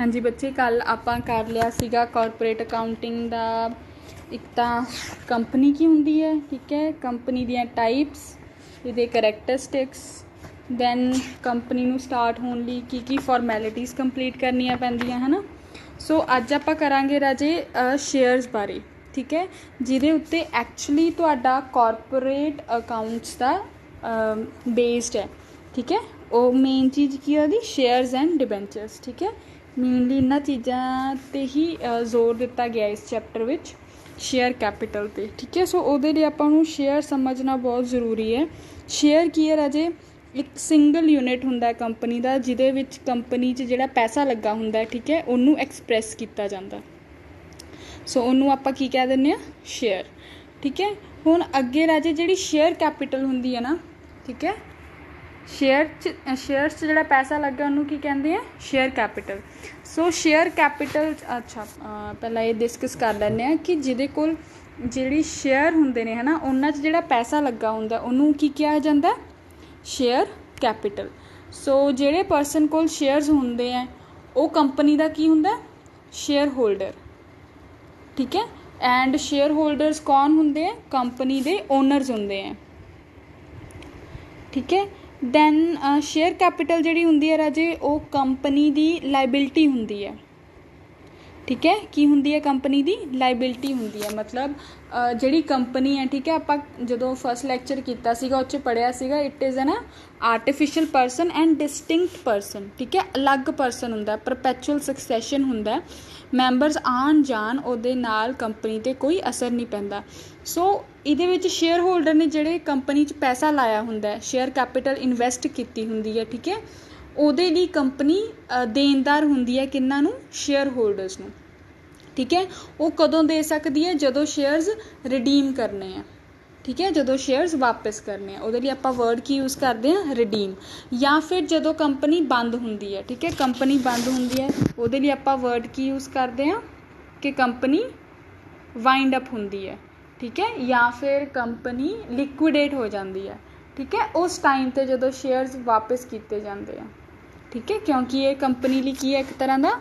हाँ जी बच्चे, कल आपां कर लिया सीगा कॉरपोरेट अकाउंटिंग दा। एक तां कंपनी की हुंदी है, ठीक है, कंपनी दियां टाइप्स, इहदे करैक्टरिस्टिक्स, दैन कंपनी नूं स्टार्ट होण लई की फॉर्मैलिटीज़ कंप्लीट करनियां पैंदियां है ना। सो अज आपां करांगे राजे शेयरस बारे, ठीक है, जिहदे उत्ते एक्चुअली तुहाडा कॉरपोरेट अकाउंट्स दा बेस्ड है, ठीक है। वो मेन चीज़ की है ओहदी शेयरस एंड डिबेंचर्स, ठीक है। मेनली इन्हां चीज़ां ते ही जोर दिता गया इस चैप्टर विच, शेयर कैपिटल ते, ठीक है। सो उहदे लई आपां नूं शेयर समझना बहुत ज़रूरी है। शेयर की है राजे, एक सिंगल यूनिट हुंदा है कंपनी दा, जिहदे विच कंपनी च जिहड़ा पैसा लगा हुंदा है, ठीक है, उहनूं एक्सप्रैस किया जाता। सो उहनूं आपां की कह दिंदे आ, शेयर, ठीक है। हुण अगे राजे जिहड़ी शेयर कैपिटल हुंदी है ना, ठीक है, शेयरस जिहड़ा पैसा लगा उन्होंने की कहते हैं, शेयर कैपिटल। सो शेयर कैपिटल, अच्छा पहला ये डिस्कस कर लैंदे आ कि जिहदे कोल जिहड़ी शेयर हुंदे ने है ना, उन्हां च जिहड़ा पैसा लगा हुंदा उन्होंने की कहा जाता, शेयर कैपिटल। सो जिहड़े परसन कोल शेयरस हुंदे हैं वो कंपनी दा की हुंदा, शेयर होल्डर, ठीक है। एंड शेयर होल्डर्स कौन हुंदे हैं, कंपनी दे ओनर्स हुंदे हैं, ठीक है। दैन शेयर कैपिटल जिहड़ी हुंदी है राजे, वो कंपनी दी लाइबिलिटी हुंदी है, ठीक है। की हुंदी है, कंपनी दी लाइबिलिटी हुंदी है। मतलब जिहड़ी कंपनी है, ठीक है, आपां जदों फर्स्ट लैक्चर कीता सीगा उह च पढ़िया सीगा, it is an artificial person and distinct person, ठीक है, अलग परसन हुंदा, परपैचुअल सक्सैशन हुंदा, मैंबरस आन जान उहदे नाल कंपनी ते कोई असर नहीं पैंदा। सो इहदे विच शेयर होल्डर ने जिहड़े कंपनी च पैसा लाया हुंदा है, शेयर कैपिटल इन्वैस्ट कीती हुंदी है, ठीक है, उहदे लई कंपनी देनदार हुंदी है किन्हां नूं, शेयर होल्डर्स नूं, ठीक है। वो कदों दे सकती है, जदों शेयरस रिडीम करने हैं, ठीक है, जदों शेयरस वापस करने हैं, उहदे लई आपां वर्ड की यूज़ करते हैं, रिडीम। या फिर जदों कंपनी बंद हुंदी है, ठीक है, कंपनी बंद हुंदी है, उहदे लई आपां वर्ड की यूज़ करते हैं कि कंपनी वाइंड अप हुंदी है, ठीक है, या फिर कंपनी लिक्विडेट हो जाती है, ठीक है, उस टाइम ते जदों शेयरस वापस किए जाते हैं, ठीक है, क्योंकि ये कंपनी लई की है, एक तरह का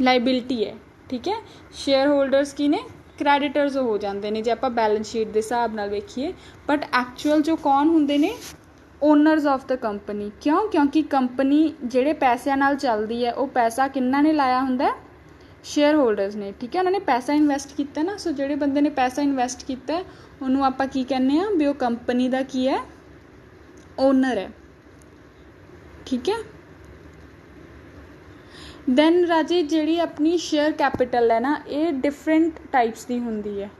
लाइबिलिटी है, ठीक है। शेयर होल्डर्स की ने, क्रैडिटर्स हो जाते हैं जे आप बैलेंस शीट के हिसाब नाल वेखीए, बट एक्चुअल जो कौन होंदे ने, ओनर्स ऑफ द कंपनी। क्यों, क्योंकि कंपनी जिहड़े पैसों नाल चलती है, वो पैसा किन्ना ने लाया हुंदा, शेयर होल्डर्स ने, ठीक है, उन्होंने पैसा इन्वैस्ट किया ना। सो जिहड़े बंदे ने पैसा इन्वैस्ट किया उन्होंने आपां की कहने आ भी वो कंपनी का की है, ओनर है, ठीक है। दैन राजे जिहड़ी अपनी शेयर कैपिटल है ना, ये डिफरेंट टाइप्स की हुंदी है,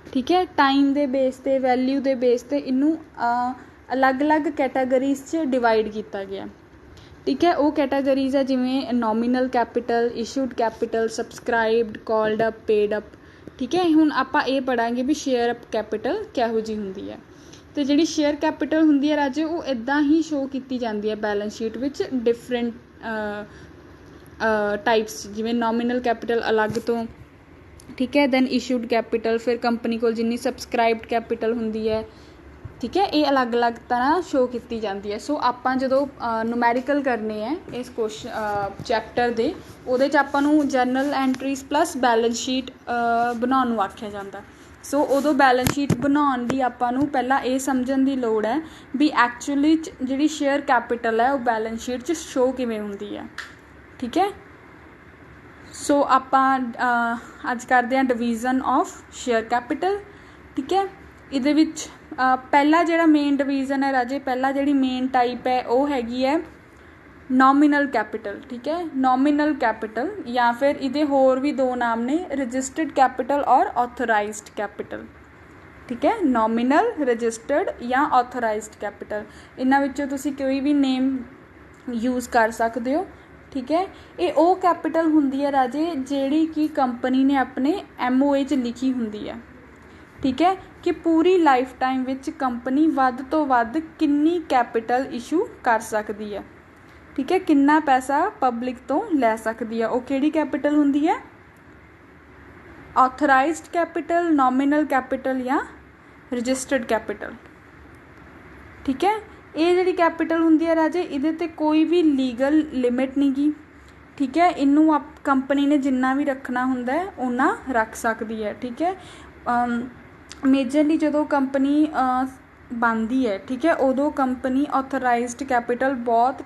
ठीक है। टाइम के बेस ते, वैल्यू के बेस ते इनू अलग अलग कैटागरीज च डिवाइड किया गया, ठीक है। वो कैटागरीज है जिमें nominal capital, issued capital, subscribed, called up, paid up, ठीक है। हुण आपां ये पढ़ांगे भी शेयर अप कैपिटल किहो जी हुंदी है। तो जिहड़ी शेयर कैपिटल हुंदी है राजे, वो इदां ही शो की जाती है balance sheet which, different types, जिमें नॉमिनल कैपिटल अलग तो, ठीक है, दैन इशूड कैपिटल, फिर कंपनी को जिन्नी सबसक्राइब्ड कैपिटल हुंदी है, ठीक है, ये अलग अलग तरह शो की जाती है। सो आपां जदों नुमैरिकल करने हैं इस क्वेश्चन चैप्टर दे, उहदे च आपां नूं journal entries plus balance sheet बनाउण नूं आख्या जाता। सो उदों बैलेंस शीट बनाउण दी आपां नूं पहलां ये समझण दी लोड़ है भी एक्चुअली जिहड़ी शेयर कैपिटल है वो बैलेंस शीट च शो किवें हुंदी है, ठीक है। सो आपां अज करते हैं डिवीजन ऑफ शेयर कैपिटल, ठीक है। इहदे विच पहला जिहड़ा मेन डिवीजन है राजे, पहला जिहड़ी मेन टाइप है वो हैगी है नॉमिनल कैपिटल, ठीक है, नॉमिनल कैपिटल, या फिर इहदे होर भी दो नाम ने, रजिस्टर्ड कैपिटल और ऑथोराइज्ड कैपिटल, ठीक है, नॉमिनल, रजिस्टर्ड या ऑथोराइज्ड कैपिटल, इन्हां विचों तुसीं कोई भी नेम यूज़ कर सकते हो, ठीक है। ये वो कैपिटल हुंदी है राजे जिहड़ी कि कंपनी ने अपने MOA च लिखी हुंदी है, ठीक है, कि पूरी लाइफ टाइम विच कंपनी वध तो वध किन्नी कैपिटल इशू कर सकती है, ठीक है, किन्ना पैसा पब्लिक तो लै सकती है। वो किहड़ी कैपिटल हुंदी है, ऑथोराइज्ड कैपिटल, नॉमिनल कैपिटल या रजिस्टर्ड कैपिटल, ठीक है। ये जिहड़ी कैपिटल हुंदी है राजे, इहदे ते कोई भी लीगल लिमिट नहीं गी, ठीक है। इनू कंपनी ने जिन्ना भी रखना हुंदा है उन्ना रख सकती है, ठीक है। मेजरली जो कंपनी बनती है, ठीक है, उदों कंपनी ऑथराइज्ड कैपिटल बहुत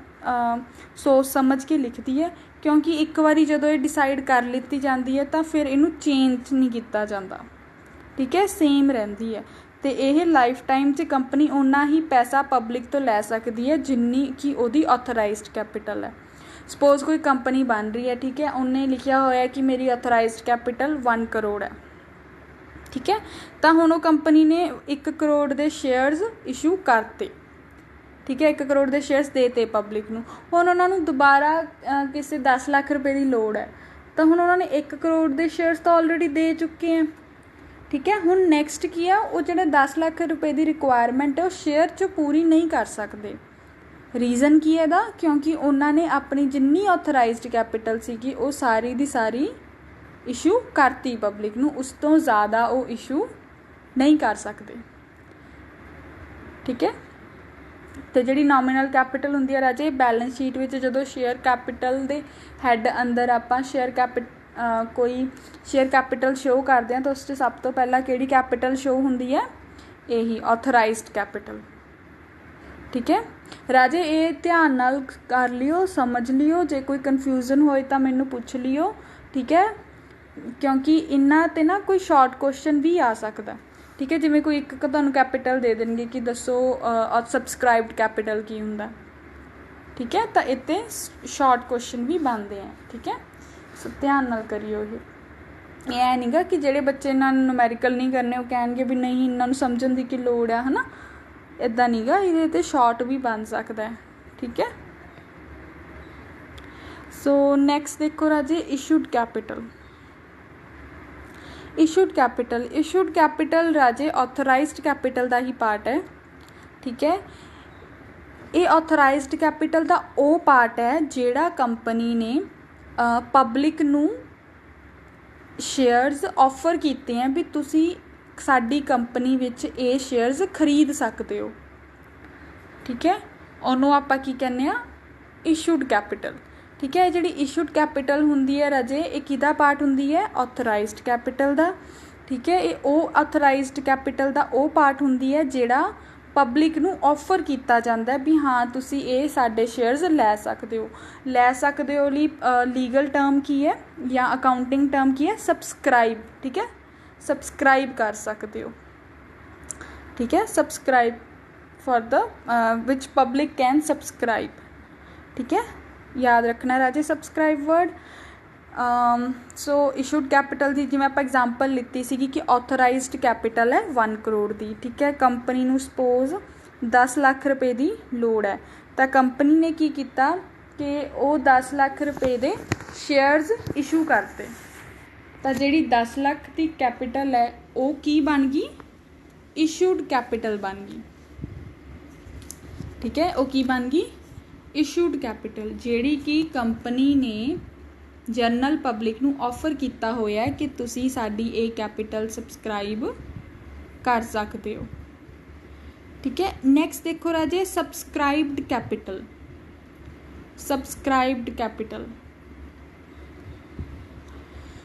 सोच समझ के लिखती है, क्योंकि एक बारी जो ये डिसाइड कर लीती जाती है तो फिर इनू चेंज नहीं किया जाता, ठीक है, सेम रहिंदी है। तो यह लाइफ टाइम च कंपनी उन्ना ही पैसा पब्लिक तो लै सकती है जिन्नी कि उहदी ऑथराइज्ड कैपिटल है। सपोज कोई कंपनी बन रही है, ठीक है, उन्हें लिखा होया कि मेरी ऑथराइज्ड कैपिटल 1 करोड़ है, ठीक है, तो हुण वो कंपनी ने 1 करोड़ के शेयरस इशू करते, ठीक है, 1 करोड़ के शेयरस देते पब्लिक नूं। हुण उन्होंने दोबारा किसी 10 लाख रुपए की लोड़ है, तो हुण उन्होंने 1 करोड़ के शेयरस तो ऑलरेडी दे चुके हैं, ठीक है। हुण नैक्सट की है, वो जो 10 लाख रुपए की रिक्वायरमेंट है वो शेयर चो पूरी नहीं कर सकते। रीज़न की है दा, क्योंकि उन्होंने अपनी जिन्नी ऑथराइज्ड कैपिटल सी वो सारी दी सारी इशू करती पब्लिक नूं, उस तो ज़्यादा वो इशू नहीं कर सकते, ठीक है। तो जी नॉमिनल कैपिटल होंगी है राजे, बैलेंस शीट में जो शेयर कैपिटल के हैड अंदर आप शेयर कोई शेयर कैपिटल शो करते हैं तो उस सब तो पहला किहड़ी कैपिटल शो होंगी है, यही ऑथराइज्ड कैपिटल, ठीक है राजे। ये ध्यान नाल कर लियो, समझ लियो, जे कोई कन्फ्यूजन होए तो मैनू पूछ लियो, ठीक है, क्योंकि इन्ना ते ना कोई शॉर्ट क्वेश्चन भी आ सकता, ठीक है। जिवें कोई एक तुहानू कैपिटल दे देंगे कि दसो सबसक्राइब्ड कैपिटल की हुंदा, ठीक है, तो इत्ते शॉर्ट क्वेश्चन भी बनते हैं, ठीक है। सो ध्यान नाल करियो। ये नहीं गा कि जेडे बच्चे इन्ना न्यूमेरिकल नहीं करने वो कहेंगे भी नहीं इन्हों समझण की लोड़ है ना, इदा नहीं गा, ये ते शॉर्ट भी बन सकता है, ठीक है। सो नैक्सट देखो राजे, इशूड कैपिटल। इशूड कैपिटल राजे ऑथराइज्ड कैपिटल का ही पार्ट है, ठीक है। ये ऑथराइज्ड कैपिटल का वो पार्ट है जिहड़ा कंपनी ने पब्लिक नूं शेयरस ऑफर कीते हैं भी तुसी साडी कंपनी विच ये शेयरस खरीद सकते हो, ठीक है। उन्होंने आपां की कहने आ, इशूड कैपिटल, ठीक है। जिहड़ी इशूड कैपिटल हुंदी है राजे, ये किहदा पार्ट हुंदी है, ऑथराइज्ड कैपिटल दा, ठीक है। ये वो ऑथराइज्ड कैपिटल दा वो पार्ट हुंदी है जिहड़ा पब्लिक नूं ऑफर किया जाता है भी हाँ तुसी ये साडे शेयरस लै सकते हो। लीगल टर्म की है या अकाउंटिंग टर्म की है, सबसक्राइब, ठीक है, सबसक्राइब कर सकते हो, ठीक है, subscribe for the which public can subscribe, ठीक है, याद रखना राजे सबसक्राइब वर्ड। सो इशूड कैपिटल की जिवें आप एग्जाम्पल लीती सी कि ऑथराइज्ड कैपिटल है 1 करोड़ की, ठीक है। कंपनी नूं सपोज 10 लाख रुपए की लोड़ है, तो कंपनी ने की किया कि वो 10 लाख रुपए के शेयरस इशू करते, तो जिहड़ी 10 लाख की कैपिटल है वो की बन गई, इशूड कैपिटल बन गई, ठीक है। वो की बन गई, इशूड कैपिटल, जिहड़ी कि कंपनी ने जनरल पब्लिक नूं ऑफर किया होया कि तुसी साडी ये कैपिटल सबसक्राइब कर सकते हो, ठीक है। नैक्सट देखो राजे, सबसक्राइब्ड कैपिटल।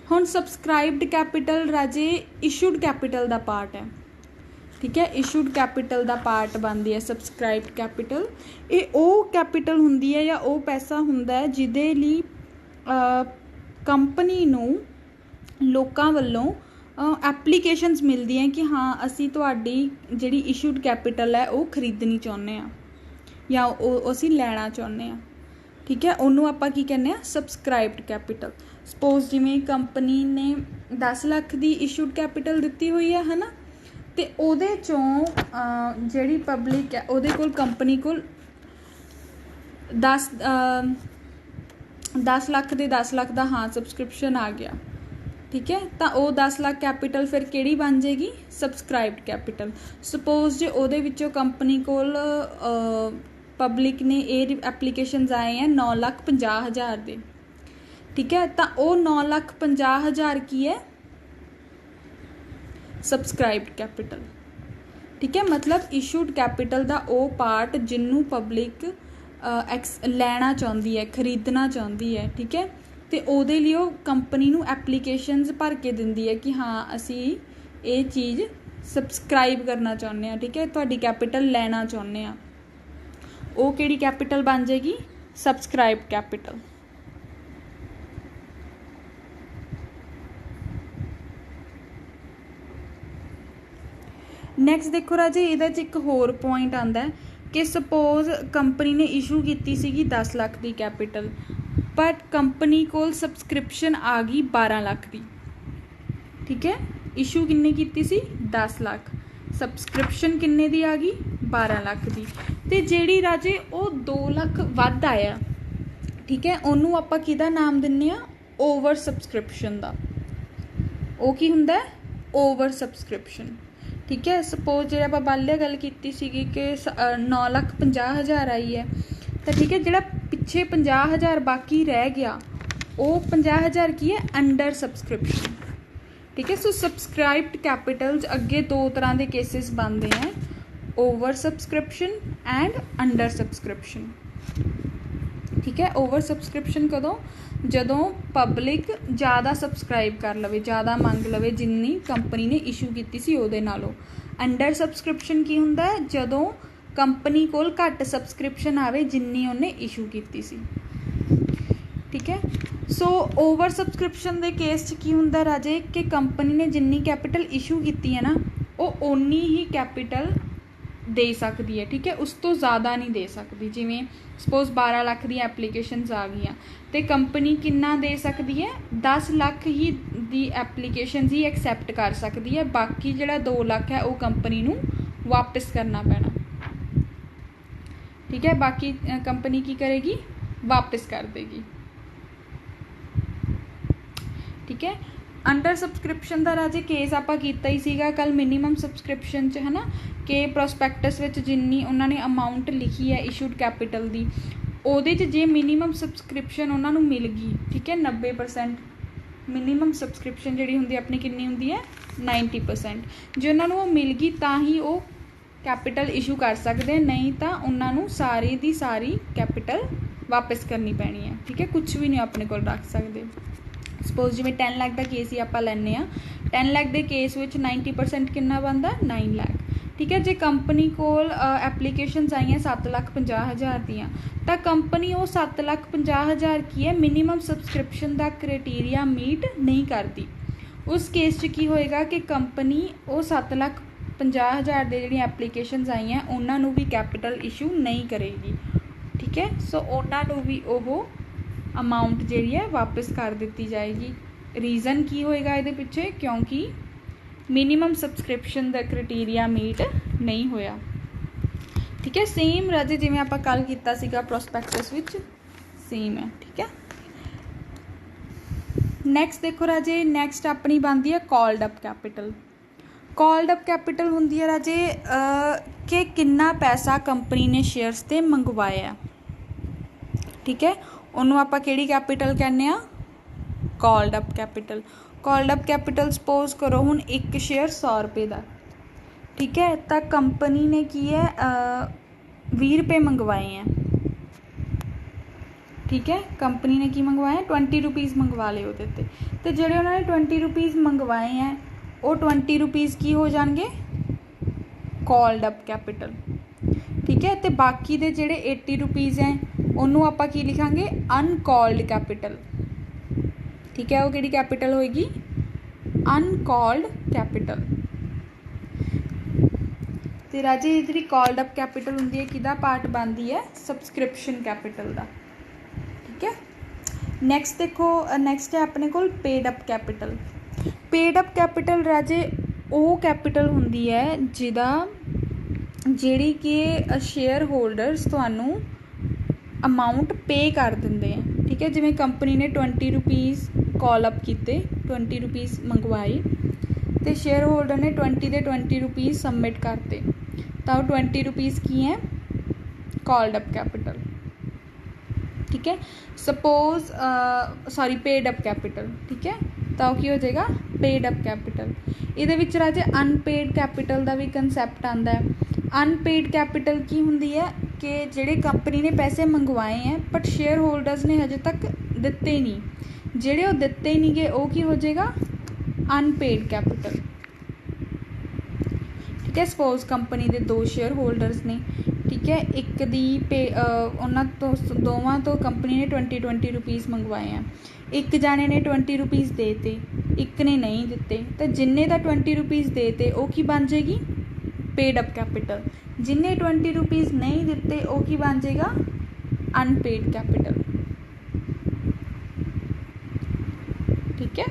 हुण सबसक्राइब्ड कैपिटल राजे इशूड कैपिटल का पार्ट है, ठीक है। इशूड कैपिटल का पार्ट बनती है सबसक्राइब्ड कैपिटल। ये वो कैपिटल हुंदी है या वो पैसा हुंदा है जिहदे लई कंपनी नूं लोकां वल्लों एप्लीकेशनस मिलदी हैं कि हाँ असी तुहाडी जिहड़ी इशूड कैपिटल है वो खरीदनी चाहुंदे आ या असी लैना चाहुंदे आ, ठीक है। उन्होंने आपां की कहने आ, सबसक्राइब्ड कैपिटल। सपोज जिवें कंपनी ने 10 लाख की इशूड कैपिटल दिती हुई है ना, तो उहदे चों जिहड़ी पब्लिक है उहदे कोल कंपनी कोल 10 लाख के 10 लाख का हाँ सबसक्रिप्शन आ गया, ठीक है। तो वो 10 लाख कैपिटल फिर किहड़ी बन जाएगी, सबसक्राइब्ड कैपिटल। सपोज जो उहदे विचों कंपनी कोल पब्लिक ने ये एप्लीकेशनस आए हैं 9,50,000 के, ठीक है। तो वो 9,50,000 की है, सबसक्राइब्ड कैपिटल, ठीक है। मतलब इशूड कैपिटल का वो पार्ट जिन्हों पब्लिक लैना चाहती है, खरीदना चाहती है, ठीक है। ਤੇ ਉਹਦੇ ਲਈ ਉਹ ਕੰਪਨੀ ਨੂੰ ਐਪਲੀਕੇਸ਼ਨਸ ਭਰ ਕੇ ਦਿੰਦੀ ਹੈ ਕਿ ਹਾਂ ਅਸੀਂ ਇਹ ਚੀਜ਼ ਸਬਸਕ੍ਰਾਈਬ ਕਰਨਾ ਚਾਹੁੰਦੇ ਹਾਂ, ਠੀਕ ਹੈ, ਤੁਹਾਡੀ ਕੈਪੀਟਲ ਲੈਣਾ ਚਾਹੁੰਦੇ ਹਾਂ। ਉਹ ਕਿਹੜੀ ਕੈਪੀਟਲ ਬਣ ਜਾਏਗੀ? Subscribe capital. ਨੈਕਸਟ ਦੇਖੋ ਰਾਜੇ, ਇਹਦੇ 'ਚ ਇੱਕ ਹੋਰ ਪੁਆਇੰਟ ਆਉਂਦਾ ਕਿ ਸਪੋਜ਼ ਕੰਪਨੀ ਨੇ ਇਸ਼ੂ ਕੀਤੀ ਸੀਗੀ 10 ਲੱਖ ਦੀ ਕੈਪੀਟਲ, ਬਟ ਕੰਪਨੀ ਕੋਲ ਸਬਸਕ੍ਰਿਪਸ਼ਨ ਆ ਗਈ 12 ਲੱਖ ਦੀ, ਠੀਕ ਹੈ। ਇਸ਼ੂ ਕਿੰਨੇ ਕੀਤੀ ਸੀ? 10 ਲੱਖ। ਸਬਸਕ੍ਰਿਪਸ਼ਨ ਕਿੰਨੇ ਦੀ ਆ ਗਈ? 12 ਲੱਖ ਦੀ। ਤੇ ਜਿਹੜੀ ਰਾਜੇ ਉਹ 2 ਲੱਖ ਵੱਧ ਆਇਆ, ਠੀਕ ਹੈ, ਉਹਨੂੰ ਆਪਾਂ ਕਿਹਦਾ ਨਾਮ ਦਿੰਦੇ ਆ? ਓਵਰ ਸਬਸਕ੍ਰਿਪਸ਼ਨ ਦਾ। ਉਹ ਕੀ ਹੁੰਦਾ? ਓਵਰ ਸਬਸਕ੍ਰਿਪਸ਼ਨ, ਠੀਕ ਹੈ। ਸਪੋਜ਼ ਜਿਹੜੇ ਆਪਾਂ ਬਾਲਿਆ ਗੱਲ ਕੀਤੀ ਸੀਗੀ ਕਿ 9,50,000 ਆਈ ਹੈ, ਤਾਂ ਠੀਕ ਹੈ, ਜਿਹੜਾ ਪਿੱਛੇ 50,000 ਬਾਕੀ ਰਹਿ ਗਿਆ ਉਹ 50,000 ਕੀ ਹੈ? ਅੰਡਰ ਸਬਸਕ੍ਰਿਪਸ਼ਨ, ਠੀਕ ਹੈ। ਸੋ ਸਬਸਕ੍ਰਾਈਬਡ ਕੈਪੀਟਲ ਅੱਗੇ 2 ਤਰ੍ਹਾਂ ਦੇ ਕੇਸਿਸ ਬਣਦੇ ਹੈ, over subscription and under subscription, ਠੀਕ ਹੈ। ਓਵਰ ਸਬਸਕ੍ਰਿਪਸ਼ਨ ਕਦੋਂ? ਜਦੋਂ ਪਬਲਿਕ ਜ਼ਿਆਦਾ ਸਬਸਕ੍ਰਾਈਬ ਕਰ ਲਵੇ, ਜ਼ਿਆਦਾ ਮੰਗ ਲਵੇ ਜਿੰਨੀ ਕੰਪਨੀ ਨੇ ਇਸ਼ੂ ਕੀਤੀ ਸੀ ਉਹਦੇ ਨਾਲੋਂ। ਅੰਡਰ ਸਬਸਕ੍ਰਿਪਸ਼ਨ ਕੀ ਹੁੰਦਾ? ਜਦੋਂ ਕੰਪਨੀ ਕੋਲ ਘੱਟ ਸਬਸਕ੍ਰਿਪਸ਼ਨ ਆਵੇ ਜਿੰਨੀ ਉਹਨੇ ਇਸ਼ੂ ਕੀਤੀ ਸੀ, ਠੀਕ ਹੈ। ਸੋ ਓਵਰ ਸਬਸਕ੍ਰਿਪਸ਼ਨ ਦੇ ਕੇਸ 'ਚ ਕੀ ਹੁੰਦਾ ਰਾਜੇ ਕਿ ਕੰਪਨੀ ਨੇ ਜਿੰਨੀ ਕੈਪੀਟਲ ਇਸ਼ੂ ਕੀਤੀ ਹੈ ਨਾ, ਉਹ ਓਨੀ ਹੀ ਕੈਪੀਟਲ ਦੇ ਸਕਦੀ ਹੈ, ਠੀਕ ਹੈ, ਉਸ ਤੋਂ ਜ਼ਿਆਦਾ ਨਹੀਂ ਦੇ ਸਕਦੀ। ਜਿਵੇਂ ਸਪੋਜ਼ 12 ਲੱਖ ਦੀਆਂ ਐਪਲੀਕੇਸ਼ਨਸ ਆ ਗਈਆਂ ਅਤੇ ਕੰਪਨੀ ਕਿੰਨਾ ਦੇ ਸਕਦੀ ਹੈ? 10 ਲੱਖ ਹੀ ਦੀ ਐਪਲੀਕੇਸ਼ਨਸ ਹੀ ਐਕਸੈਪਟ ਕਰ ਸਕਦੀ ਹੈ, ਬਾਕੀ ਜਿਹੜਾ 2 ਲੱਖ ਹੈ ਉਹ ਕੰਪਨੀ ਨੂੰ ਵਾਪਿਸ ਕਰਨਾ ਪੈਣਾ, ਠੀਕ ਹੈ। ਬਾਕੀ ਕੰਪਨੀ ਕੀ ਕਰੇਗੀ? ਵਾਪਿਸ ਕਰ ਦੇਗੀ, ਠੀਕ ਹੈ। ਅੰਡਰ ਸਬਸਕ੍ਰਿਪਸ਼ਨ ਦਾ ਰਾਜੇ ਕੇਸ ਆਪਾਂ ਕੀਤਾ ਹੀ ਸੀਗਾ ਕੱਲ੍ਹ ਮਿਨੀਮਮ ਸਬਸਕ੍ਰਿਪਸ਼ਨ 'ਚ, ਹੈ ਨਾ, ਕਿ ਪ੍ਰੋਸਪੈਕਟਸ ਵਿੱਚ ਜਿੰਨੀ ਉਹਨਾਂ ਨੇ ਅਮਾਊਂਟ ਲਿਖੀ ਹੈ ਇਸ਼ੂਡ ਕੈਪੀਟਲ ਦੀ, ਉਹਦੇ 'ਚ ਜੇ ਮਿਨੀਮਮ ਸਬਸਕ੍ਰਿਪਸ਼ਨ ਉਹਨਾਂ ਨੂੰ ਮਿਲ ਗਈ, ਠੀਕ ਹੈ, 90%, ਮਿਨੀਮਮ ਸਬਸਕ੍ਰਿਪਸ਼ਨ ਜਿਹੜੀ ਹੁੰਦੀ ਆਪਣੀ ਕਿੰਨੀ ਹੁੰਦੀ ਹੈ? 90%। ਜੇ ਉਹਨਾਂ ਨੂੰ ਉਹ ਮਿਲ ਗਈ ਤਾਂ ਹੀ ਉਹ ਕੈਪੀਟਲ ਇਸ਼ੂ ਕਰ ਸਕਦੇ, ਨਹੀਂ ਤਾਂ ਉਹਨਾਂ ਨੂੰ ਸਾਰੀ ਦੀ ਸਾਰੀ ਕੈਪੀਟਲ ਵਾਪਿਸ ਕਰਨੀ ਪੈਣੀ ਹੈ, ਠੀਕ ਹੈ, ਕੁਛ ਵੀ ਨਹੀਂ ਆਪਣੇ ਕੋਲ ਰੱਖ ਸਕਦੇ। ਸਪੋਜ਼ ਜਿਵੇਂ 10 ਲੱਖ ਦਾ ਕੇਸ ਹੀ ਆਪਾਂ ਲੈਂਦੇ ਹਾਂ, 10 ਲੱਖ ਦੇ ਕੇਸ ਵਿੱਚ 90% ਕਿੰਨਾ ਬਣਦਾ? 9 ਲੱਖ, ਠੀਕ ਹੈ। ਜੇ ਕੰਪਨੀ ਕੋਲ ਐਪਲੀਕੇਸ਼ਨਸ ਆਈਆਂ 7,50,000 ਦੀਆਂ, ਤਾਂ ਕੰਪਨੀ ਉਹ 7,50,000 ਕੀ ਹੈ? ਮਿਨੀਮਮ ਸਬਸਕ੍ਰਿਪਸ਼ਨ ਦਾ ਕ੍ਰਾਈਟੀਰੀਆ ਮੀਟ ਨਹੀਂ ਕਰਦੀ। ਉਸ ਕੇਸ 'ਚ ਕੀ ਹੋਏਗਾ ਕਿ ਕੰਪਨੀ ਉਹ 7,50,000 ਦੇ ਜਿਹੜੀਆਂ ਐਪਲੀਕੇਸ਼ਨਸ ਆਈਆਂ ਉਹਨਾਂ ਨੂੰ ਵੀ ਕੈਪੀਟਲ ਇਸ਼ੂ ਨਹੀਂ ਕਰੇਗੀ, ਠੀਕ ਹੈ। ਸੋ ਉਹਨਾਂ ਨੂੰ ਵੀ ਉਹ ਅਮਾਊਂਟ ਜਿਹੜੀ ਹੈ ਵਾਪਿਸ ਕਰ ਦਿੱਤੀ ਜਾਏਗੀ। ਰੀਜ਼ਨ ਕੀ ਹੋਏਗਾ ਇਹਦੇ ਪਿੱਛੇ? ਕਿਉਂਕਿ ਮਿਨੀਮਮ ਸਬਸਕ੍ਰਿਪਸ਼ਨ ਦਾ ਕ੍ਰਾਈਟੀਰੀਆ ਮੀਟ ਨਹੀਂ ਹੋਇਆ, ਠੀਕ ਹੈ। ਸੇਮ ਰਾਜੇ ਜਿਵੇਂ ਆਪਾਂ ਕੱਲ੍ਹ ਕੀਤਾ ਸੀਗਾ ਪ੍ਰੋਸਪੈਕਟਸ ਵਿੱਚ, ਸੇਮ ਹੈ, ਠੀਕ ਹੈ। ਨੈਕਸਟ ਦੇਖੋ ਰਾਜੇ, ਨੈਕਸਟ ਆਪਣੀ ਬਣਦੀ ਹੈ called up capital. Called up capital ਹੁੰਦੀ ਹੈ ਰਾਜੇ ਕਿ ਕਿੰਨਾ ਪੈਸਾ ਕੰਪਨੀ ਨੇ ਸ਼ੇਅਰਸ 'ਤੇ ਮੰਗਵਾਇਆ, ਠੀਕ ਹੈ, ਉਹਨੂੰ ਆਪਾਂ ਕਿਹੜੀ ਕੈਪੀਟਲ ਕਹਿੰਦੇ ਹਾਂ? Called up capital. Called up capital suppose ਕਰੋ ਹੁਣ ਇੱਕ ਸ਼ੇਅਰ 100 ਰੁਪਏ ਦਾ, ਠੀਕ ਹੈ, ਤਾਂ ਕੰਪਨੀ ਨੇ ਕੀ ਹੈ 20 ਰੁਪਏ ਮੰਗਵਾਏ ਹੈ, ਠੀਕ ਹੈ। ਕੰਪਨੀ ਨੇ ਕੀ ਮੰਗਵਾਇਆ? 20 ਰੁਪੀਜ਼ ਮੰਗਵਾ ਲਏ ਉਹਦੇ 'ਤੇ, ਅਤੇ ਜਿਹੜੇ ਉਹਨਾਂ ਨੇ 20 ਰੁਪੀਜ਼ ਮੰਗਵਾਏ ਹੈ ਉਹ 20 ਰੁਪੀਜ਼ ਕੀ ਹੋ ਜਾਣਗੇ? ਕਾਲਡ ਅਪ ਕੈਪੀਟਲ, ਠੀਕ ਹੈ। ਅਤੇ ਬਾਕੀ ਦੇ ਜਿਹੜੇ 80 ਰੁਪੀਜ਼ ਹੈ ਉਹਨੂੰ ਆਪਾਂ ਕੀ ਲਿਖਾਂਗੇ? ਅਨਕਾਲਡ ਕੈਪੀਟਲ, ਠੀਕ ਹੈ। ਉਹ ਕਿਹੜੀ ਕੈਪੀਟਲ ਹੋਏਗੀ? ਅਨਕਾਲਡ ਕੈਪੀਟਲ। ਅਤੇ ਰਾਜੇ ਇਹ ਜਿਹੜੀ ਕਾਲਡ ਅਪ ਕੈਪੀਟਲ ਹੁੰਦੀ ਹੈ ਕਿਹਦਾ ਪਾਰਟ ਬਣਦੀ ਹੈ? ਸਬਸਕ੍ਰਿਪਸ਼ਨ ਕੈਪੀਟਲ ਦਾ, ਠੀਕ ਹੈ। ਨੈਕਸਟ ਦੇਖੋ, ਨੈਕਸਟ ਹੈ ਆਪਣੇ ਕੋਲ paid up capital. Paid up capital ਰਾਜੇ ਉਹ ਕੈਪੀਟਲ ਹੁੰਦੀ ਹੈ ਜਿਹੜੀ ਕਿ ਸ਼ੇਅਰ ਹੋਲਡਰਸ ਤੁਹਾਨੂੰ ਅਮਾਊਂਟ ਪੇ ਕਰ ਦਿੰਦੇ ਹੈ, ਠੀਕ ਹੈ। ਜਿਵੇਂ ਕੰਪਨੀ ਨੇ 20 ਰੁਪੀਜ਼ ਕਾਲ ਅਪ ਕੀਤੇ, 20 ਰੁਪੀਜ਼ ਮੰਗਵਾਏ ਅਤੇ ਸ਼ੇਅਰ ਹੋਲਡਰ ਨੇ 20 ਦੇ 20 ਰੁਪੀਜ਼ ਸਬਮਿਟ ਕਰਤੇ, ਤਾਂ ਉਹ 20 ਰੁਪੀਜ਼ ਕੀ ਹੈ? ਕਾਲਡ ਅਪ ਕੈਪੀਟਲ, ਠੀਕ ਹੈ। ਸਪੋਜ਼ ਪੇਡ ਅਪ ਕੈਪੀਟਲ, ਠੀਕ ਹੈ, ਤਾਂ ਉਹ ਕੀ ਹੋ ਜਾਏਗਾ? Paid up capital. ਇਹਦੇ ਵਿੱਚ ਰਾਜੇ ਅਨਪੇਡ ਕੈਪੀਟਲ ਦਾ ਵੀ ਕੰਸੈਪਟ ਆਉਂਦਾ ਹੈ। ਅਨਪੇਡ ਕੈਪੀਟਲ ਕੀ ਹੁੰਦੀ ਹੈ? कि ਜਿਹੜੇ कंपनी ने पैसे मंगवाए हैं बट शेयर होल्डर्स ने हजे तक ਦਿੱਤੇ नहीं, ਜਿਹੜੇ ਉਹ ਦਿੱਤੇ नहीं गए ਉਹ ਕੀ ਹੋ ਜਾਏਗਾ अनपेड कैपिटल। ठीक है, सपोज कंपनी के 2 शेयर होल्डर्स ने, ठीक है, एक दी पे उन्होंने तो दोवां तो कंपनी ने 20 रुपीज़ मंगवाए हैं, एक जाने ने 20 रुपीज़ देते, एक ने नहीं दिते, तो जिन्ने का 20 रुपीज़ देते वो की बन जाएगी पेड अप कैपिटल, जिन्ने 20 रुपीज़ नहीं दिते वो की बन जाएगा अनपेड कैपिटल। ठीक है,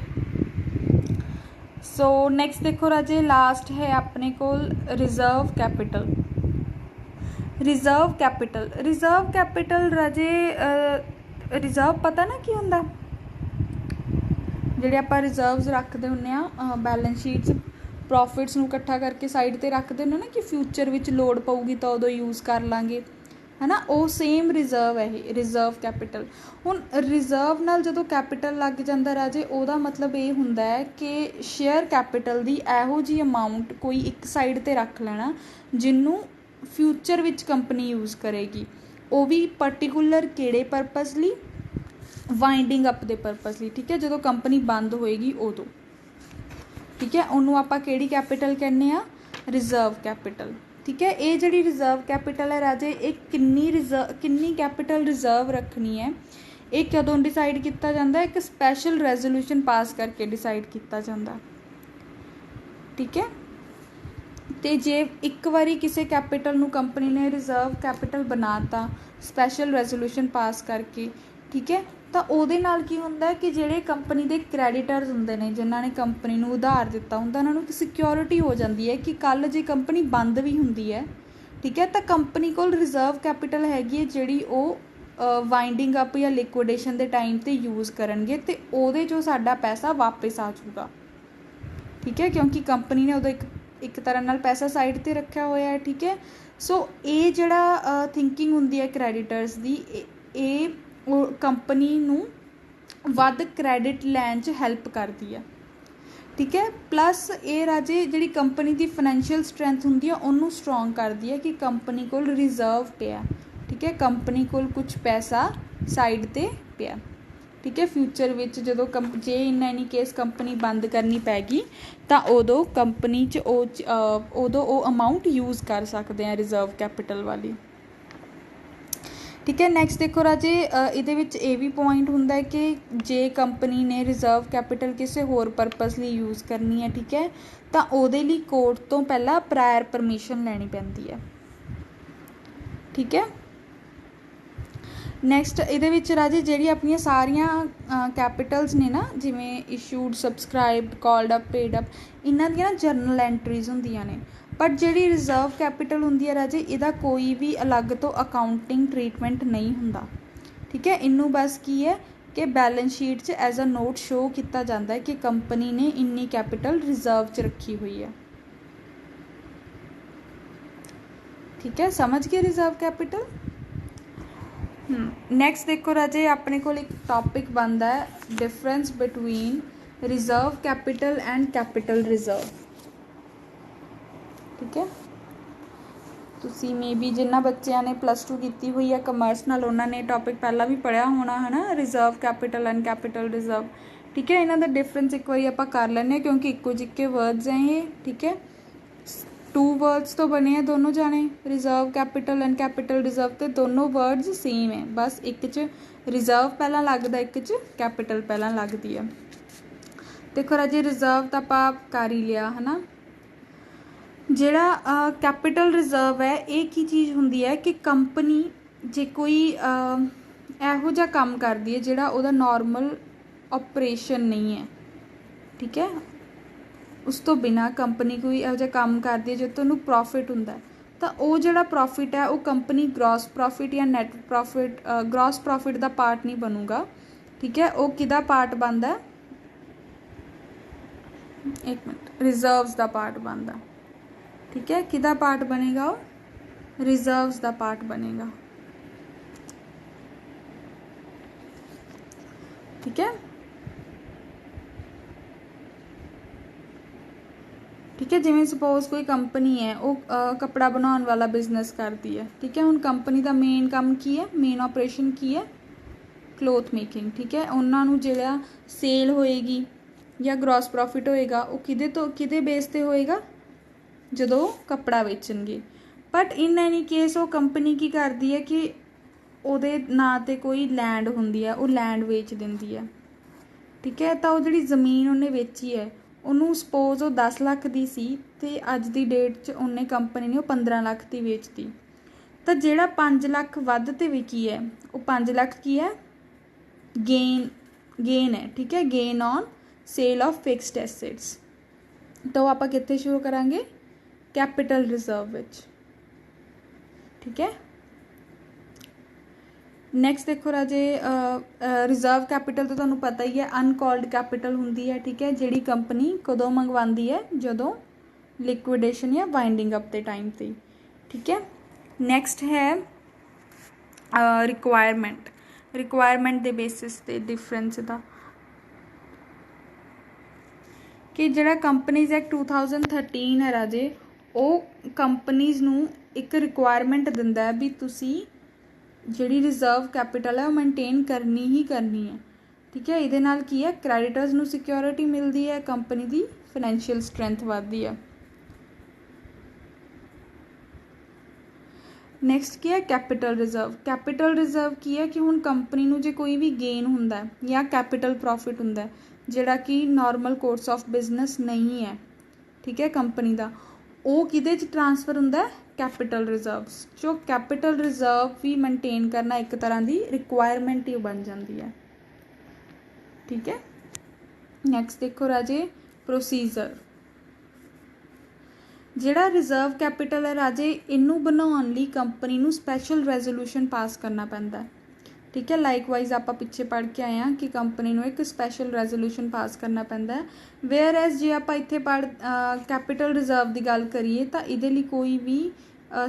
सो नैक्सट देखो राजे, लास्ट है अपने को reserve capital. Reserve capital, reserve capital Raje reserve पता ना की होंदा, ਜਿਹੜੇ ਆਪਾਂ ਰਿਜ਼ਰਵਸ ਰੱਖਦੇ ਹੁੰਦੇ ਆ ਬੈਲੈਂਸ ਸ਼ੀਟਸ ਪ੍ਰੋਫਿਟਸ ਨੂੰ ਇਕੱਠਾ ਕਰਕੇ ਸਾਈਡ 'ਤੇ ਰੱਖਦੇ ਹੁੰਦੇ ਨਾ ਕਿ ਫਿਊਚਰ ਵਿੱਚ ਲੋੜ ਪਊਗੀ ਤਾਂ ਉਦੋਂ ਯੂਜ਼ ਕਰ ਲਾਂਗੇ, ਹੈ ਨਾ, ਉਹ ਸੇਮ ਰਿਜ਼ਰਵ ਹੈ ਇਹ ਰਿਜ਼ਰਵ ਕੈਪੀਟਲ। ਹੁਣ ਰਿਜ਼ਰਵ ਨਾਲ ਜਦੋਂ ਕੈਪੀਟਲ ਲੱਗ ਜਾਂਦਾ ਰਾਜੇ ਉਹਦਾ ਮਤਲਬ ਇਹ ਹੁੰਦਾ ਹੈ ਕਿ ਸ਼ੇਅਰ ਕੈਪੀਟਲ ਦੀ ਇਹੋ ਜਿਹੀ ਅਮਾਊਂਟ ਕੋਈ ਇੱਕ ਸਾਈਡ 'ਤੇ ਰੱਖ ਲੈਣਾ ਜਿਹਨੂੰ ਫਿਊਚਰ ਵਿੱਚ ਕੰਪਨੀ ਯੂਜ਼ ਕਰੇਗੀ, ਉਹ ਵੀ ਪਰਟੀਕੂਲਰ ਕਿਹੜੇ ਪਰਪਸ ਲਈ, ਵਾਈਂਡਿੰਗ ਅਪ ਦੇ ਪਰਪਸ ਲਈ। ਠੀਕ ਹੈ, ਜਦੋਂ ਕੰਪਨੀ ਬੰਦ ਹੋਏਗੀ ਉਦੋਂ। ਠੀਕ ਹੈ, ਉਹਨੂੰ ਆਪਾਂ ਕਿਹੜੀ ਕੈਪੀਟਲ ਕਹਿੰਦੇ ਆ, ਰਿਜ਼ਰਵ ਕੈਪੀਟਲ। ठीक है, ये जी रिजर्व कैपिटल है राजे, ये किन्नी कैपिटल रिजर्व रखनी है, ये कदों डिसाइड किया जाता है, एक स्पैशल रेजोल्यूशन पास करके डिसाइड किया जाता। ठीक है, तो जे एक बारी किसी कैपिटल नूं कंपनी ने रिजर्व कैपिटल बनाता स्पैशल रेजोल्यूशन पास करके, ठीक है, तो ਉਹਦੇ ਨਾਲ ਕੀ ਹੁੰਦਾ ਕਿ ਜਿਹੜੇ ਕੰਪਨੀ ਦੇ ਕ੍ਰੈਡੀਟਰਸ ਹੁੰਦੇ ਨੇ ਜਿਨ੍ਹਾਂ ਨੇ ਕੰਪਨੀ ਨੂੰ ਉਧਾਰ ਦਿੱਤਾ ਹੁੰਦਾ ਉਹਨਾਂ ਨੂੰ ਇੱਕ ਸਿਕਿਉਰਿਟੀ ਹੋ ਜਾਂਦੀ ਹੈ ਕਿ ਕੱਲ੍ਹ ਜੇ ਕੰਪਨੀ ਬੰਦ ਵੀ ਹੁੰਦੀ ਹੈ, ਠੀਕ ਹੈ, ਤਾਂ ਕੰਪਨੀ ਕੋਲ ਰਿਜ਼ਰਵ ਕੈਪੀਟਲ ਹੈਗੀ ਹੈ ਜਿਹੜੀ ਉਹ ਵਾਈਂਡਿੰਗ ਅਪ ਜਾਂ ਲਿਕੁਇਡੇਸ਼ਨ ਦੇ ਟਾਈਮ 'ਤੇ ਯੂਜ਼ ਕਰਨਗੇ ਅਤੇ ਉਹਦੇ 'ਚੋਂ ਸਾਡਾ ਪੈਸਾ ਵਾਪਸ ਆ ਜਾਊਗਾ। ਠੀਕ ਹੈ, ਕਿਉਂਕਿ ਕੰਪਨੀ ਨੇ ਉਦੋਂ ਇੱਕ ਤਰ੍ਹਾਂ ਨਾਲ ਪੈਸਾ ਸਾਈਡ 'ਤੇ ਰੱਖਿਆ ਹੋਇਆ ਹੈ। ਠੀਕ ਹੈ, ਸੋ ਇਹ ਜਿਹੜਾ ਥਿੰਕਿੰਗ ਹੁੰਦੀ ਹੈ ਕ੍ਰੈਡੀਟਰਸ ਦੀ, ਇਹ ਉਹ ਕੰਪਨੀ ਨੂੰ ਵੱਧ ਕ੍ਰੈਡਿਟ ਲੈਣ 'ਚ ਹੈਲਪ ਕਰਦੀ ਆ। ਠੀਕ ਹੈ, ਪਲੱਸ ਇਹ ਰਾਜੇ ਜਿਹੜੀ ਕੰਪਨੀ ਦੀ ਫਾਈਨੈਂਸ਼ੀਅਲ ਸਟਰੈਂਥ ਹੁੰਦੀ ਆ ਉਹਨੂੰ ਸਟਰੋਂਗ ਕਰਦੀ ਹੈ ਕਿ ਕੰਪਨੀ ਕੋਲ ਰਿਜ਼ਰਵ ਪਿਆ। ਠੀਕ ਹੈ, ਕੰਪਨੀ ਕੋਲ ਕੁਛ ਪੈਸਾ ਸਾਈਡ 'ਤੇ ਪਿਆ। ਠੀਕ ਹੈ, ਫਿਊਚਰ ਵਿੱਚ ਜਦੋਂ ਜੇ ਇਨ ਐਨੀ ਕੇਸ ਕੰਪਨੀ ਬੰਦ ਕਰਨੀ ਪੈ ਗਈ ਤਾਂ ਉਦੋਂ ਕੰਪਨੀ 'ਚ ਉਦੋਂ ਉਹ ਅਮਾਊਂਟ ਯੂਜ਼ ਕਰ ਸਕਦੇ ਆ ਰਿਜ਼ਰਵ ਕੈਪੀਟਲ ਵਾਲੀ। ठीक है, नैक्सट देखो राजे, ਇਹਦੇ ਵਿੱਚ ਇਹ ਵੀ ਪੁਆਇੰਟ ਹੁੰਦਾ ਹੈ ਕਿ ਜੇ ਕੰਪਨੀ ਨੇ ਰਿਜ਼ਰਵ ਕੈਪੀਟਲ ਕਿਸੇ ਹੋਰ ਪਰਪਸ ਲਈ ਯੂਜ਼ ਕਰਨੀ ਹੈ, ਠੀਕ ਹੈ, ਤਾਂ ਉਹਦੇ ਲਈ ਕੋਰਟ ਤੋਂ ਪਹਿਲਾਂ ਪ੍ਰਾਇਰ ਪਰਮਿਸ਼ਨ ਲੈਣੀ ਪੈਂਦੀ ਹੈ। ਠੀਕ ਹੈ, ਨੈਕਸਟ ਇਹਦੇ ਵਿੱਚ ਰਾਜੇ ਜਿਹੜੀ ਆਪਣੀਆਂ ਸਾਰੀਆਂ ਕੈਪੀਟਲਸ ਨੇ ਨਾ, ਜਿਵੇਂ issued, subscribed, called up, paid up, ਇਹਨਾਂ ਦੀਆਂ ਜਰਨਲ ਐਂਟਰੀਜ਼ ਹੁੰਦੀਆਂ ਨੇ, ਬਟ ਜਿਹੜੀ ਰਿਜ਼ਰਵ ਕੈਪੀਟਲ ਹੁੰਦੀ ਹੈ ਰਾਜੇ ਇਹਦਾ ਕੋਈ ਵੀ ਅਲੱਗ ਤੋਂ ਅਕਾਊਂਟਿੰਗ ਟਰੀਟਮੈਂਟ ਨਹੀਂ ਹੁੰਦਾ। ਠੀਕ ਹੈ, ਇਹਨੂੰ ਬਸ ਕੀ ਹੈ ਕਿ ਬੈਲੈਂਸ ਸ਼ੀਟ 'ਚ ਐਜ਼ ਅ ਨੋਟ ਸ਼ੋ ਕੀਤਾ ਜਾਂਦਾ ਹੈ ਕਿ ਕੰਪਨੀ ਨੇ ਇੰਨੀ ਕੈਪੀਟਲ ਰਿਜ਼ਰਵ 'ਚ ਰੱਖੀ ਹੋਈ ਹੈ। ਠੀਕ ਹੈ, ਸਮਝ ਗਏ ਰਿਜ਼ਰਵ ਕੈਪੀਟਲ। ਨੈਕਸਟ ਦੇਖੋ ਰਾਜੇ, ਆਪਣੇ ਕੋਲ ਇੱਕ ਟੌਪਿਕ ਬਣਦਾ ਹੈ difference between reserve capital and capital reserve. ਠੀਕ ਹੈ, ਤੁਸੀਂ ਮੇ ਬੀ ਜਿਨ੍ਹਾਂ ਬੱਚਿਆਂ ਨੇ +2 ਕੀਤੀ ਹੋਈ ਹੈ ਕਮਰਸ ਨਾਲ ਉਹਨਾਂ ਨੇ ਟੌਪਿਕ ਪਹਿਲਾਂ ਵੀ ਪੜ੍ਹਿਆ ਹੋਣਾ ਹੈ ਨਾ, reserve capital and capital reserve. ਠੀਕ ਹੈ, ਇਹਨਾਂ ਦਾ ਡਿਫਰੈਂਸ ਇੱਕ ਵਾਰੀ ਆਪਾਂ ਕਰ ਲੈਂਦੇ ਹਾਂ ਕਿਉਂਕਿ ਇੱਕੋ ਜਿਹੇ ਵਰਡਸ ਹੈ ਇਹ। ਠੀਕ ਹੈ, 2 ਵਰਡਸ ਤੋਂ ਬਣੇ ਆ ਦੋਨੋਂ ਜਾਣੇ, reserve capital and capital reserve, ਅਤੇ ਦੋਨੋਂ ਵਰਡਸ ਸੇਮ ਹੈ, ਬਸ ਇੱਕ 'ਚ ਰਿਜ਼ਰਵ ਪਹਿਲਾਂ ਲੱਗਦਾ, ਇੱਕ 'ਚ ਕੈਪੀਟਲ ਪਹਿਲਾਂ ਲੱਗਦੀ ਆ। ਦੇਖੋ ਰਾਜੇ, ਰਿਜ਼ਰਵ ਤਾਂ ਆਪਾਂ ਕਰ ਹੀ ਲਿਆ ਹੈ ਨਾ। ਜਿਹੜਾ ਕੈਪੀਟਲ ਰਿਜ਼ਰਵ ਹੈ ਇਹ ਕੀ ਚੀਜ਼ ਹੁੰਦੀ ਹੈ ਕਿ ਕੰਪਨੀ ਜੇ ਕੋਈ ਇਹੋ ਜਿਹਾ ਕੰਮ ਕਰਦੀ ਹੈ ਜਿਹੜਾ ਉਹਦਾ ਨੋਰਮਲ ਆਪਰੇਸ਼ਨ ਨਹੀਂ ਹੈ, ਠੀਕ ਹੈ, ਉਸ ਤੋਂ ਬਿਨਾਂ ਕੰਪਨੀ ਕੋਈ ਇਹੋ ਜਿਹਾ ਕੰਮ ਕਰਦੀ ਹੈ ਜਿਹਦੇ ਤੋਂ ਉਹਨੂੰ ਪ੍ਰੋਫਿਟ ਹੁੰਦਾ, ਤਾਂ ਉਹ ਜਿਹੜਾ ਪ੍ਰੋਫਿਟ ਹੈ ਉਹ ਕੰਪਨੀ ਗ੍ਰੋਸ ਪ੍ਰੋਫਿਟ ਜਾਂ ਨੈਟ ਪ੍ਰੋਫਿਟ, ਗ੍ਰੋਸ ਪ੍ਰੋਫਿਟ ਦਾ ਪਾਰਟ ਨਹੀਂ ਬਣੂਗਾ। ਠੀਕ ਹੈ, ਉਹ ਕਿਹਦਾ ਪਾਰਟ ਬਣਦਾ, ਇੱਕ ਮਿੰਟ, ਰਿਜ਼ਰਵਸ ਦਾ ਪਾਰਟ ਬਣਦਾ। ठीक है, किदा पार्ट बनेगा, वो रिजर्व्स का पार्ट बनेगा। ठीक है, ठीक है। जिवें सपोज कोई कंपनी है वो कपड़ा बनाने वाला बिजनेस करती है, ठीक है। हुण कंपनी का मेन काम की है, मेन ऑपरेशन की है, क्लोथ मेकिंग, ठीक है। उन्होंने जिहड़ा सेल होएगी या ग्रॉस प्रॉफिट होएगा वो किदे बेस ते होएगा, जदों कपड़ा बेचणगे। बट इन एनी केस वो कंपनी की करती है कि ਉਹਦੇ ਨਾਂ 'ਤੇ कोई लैंड ਹੁੰਦੀ है, वो लैंड बेच ਦਿੰਦੀ है, ठीक है। तो वो जी जमीन उन्हें बेची है, ਉਹਨੂੰ सपोज वो 10 ਲੱਖ ਦੀ ਸੀ ਤੇ ਅੱਜ ਦੀ ਡੇਟ 'ਚ ਉਹਨੇ कंपनी ने 15 ਲੱਖ ਦੀ ਵੇਚਤੀ। तो ਜਿਹੜਾ 5 ਲੱਖ ਵੱਧ ਤੇ ਵਿਕੀ है वो 5 ਲੱਖ की है, गेन है, ठीक है। Gain on sale of fixed assets. तो आप कित्थे शो करांगे, कैपिटल रिजर्व विच, ठीक है। नैक्सट देखो राजे रिजर्व कैपिटल तो तुहानूं पता ही है अनकॉल्ड कैपिटल हुंदी है, ठीक है। जिहड़ी कंपनी कदों मंगवांदी है, जदों लिक्विडेशन या वाइंडिंग अप के टाइम ते, ठीक है। नैक्सट है रिक्वायरमेंट के बेसिस ते डिफरेंस दा कि जिहड़ा कंपनीज एक्ट 2013 है राजे, वो कंपनीज नूं एक रिक्वायरमेंट दिंदा है भी तुसी जिहड़ी रिजर्व कैपिटल है वो मेनटेन करनी ही करनी है, ठीक है। इहदे नाल की है क्रैडिटर्स नूं सिक्योरिटी मिलती है, कंपनी की फाइनैंशियल स्ट्रेंथ वधदी है। नैक्सट की है कैपिटल रिजर्व की है कि हुण कंपनी नूं जे कोई भी गेन हुंदा है या कैपिटल प्रॉफिट हुंदा है जिहड़ा कि नॉर्मल कोर्स ऑफ बिजनेस नहीं है, ठीक है, कंपनी का, वो किहदे च ट्रांसफर हुंदा है, कैपिटल रिजर्व्स। जो कैपिटल रिजर्व भी मेनटेन करना एक तरह की रिक्वायरमेंट ही बन जाती है, ठीक है। नैक्सट देखो राजे प्रोसीजर। जिहड़ा रिजर्व कैपिटल है राजे, इनू बनाउण लई कंपनी नूं स्पैशल रेजोल्यूशन पास करना पैंदा है, ठीक है। लाइकवाइज आप पिछे पढ़ के आए हैं कि कंपनी नूं एक स्पैशल रेजोल्यूशन पास करना पैंदा है। वेयर एज जे आप इत्थे पढ़ कैपिटल रिजर्व की गल करिए तो इहदे लई कोई भी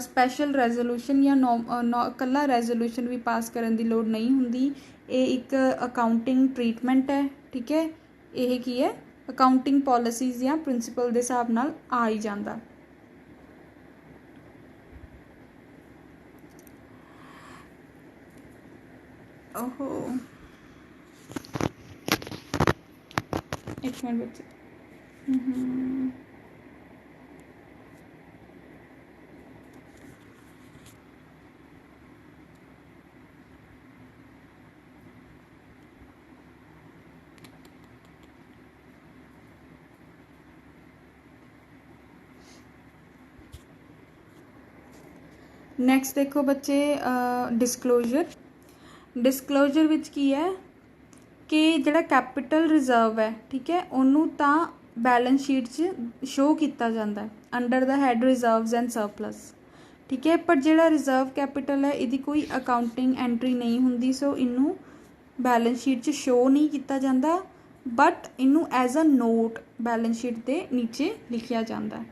स्पैशल रेजोल्यूशन या कल्ला रेजोल्यूशन भी पास करने की लोड़ नहीं हुंदी। ये एक अकाउंटिंग ट्रीटमेंट है, ठीक है। ये की है अकाउंटिंग पॉलिसीज़ या प्रिंसीपल के हिसाब नाल आ ही जाता। ओहो एक मिनट बच्चे, नैक्सट देखो बच्चे डिस्कलोजर विच की है कि जिहड़ा कैपिटल रिजर्व है, ठीक है, उन्हों तो बैलेंस शीट च शो किया जाता है under the had reserves and surplus, ठीक है। पर जिहड़ा रिजर्व कैपिटल है इसकी कोई अकाउंटिंग एंट्री नहीं हुंदी, सो इनू बैलेंस शीट च शो नहीं किया जाता, बट इनू as a note balance sheet के नीचे लिखिया जाता है,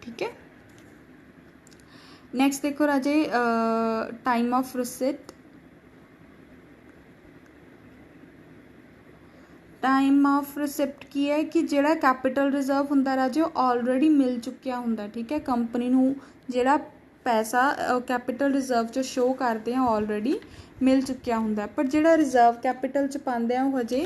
ठीक है। नैक्सट देखो Raje time of receipt. Time of receipt की है कि जिहड़ा कैपिटल रिजर्व हुंदा राजे ऑलरेडी मिल चुकिया हुंदा, ठीक है। कंपनी नूं जिहड़ा पैसा कैपिटल रिजर्व च शो करते हैं ऑलरेडी मिल चुकिया हुंदा, पर जिहड़ा रिजर्व कैपिटल च पाते हैं वो हजे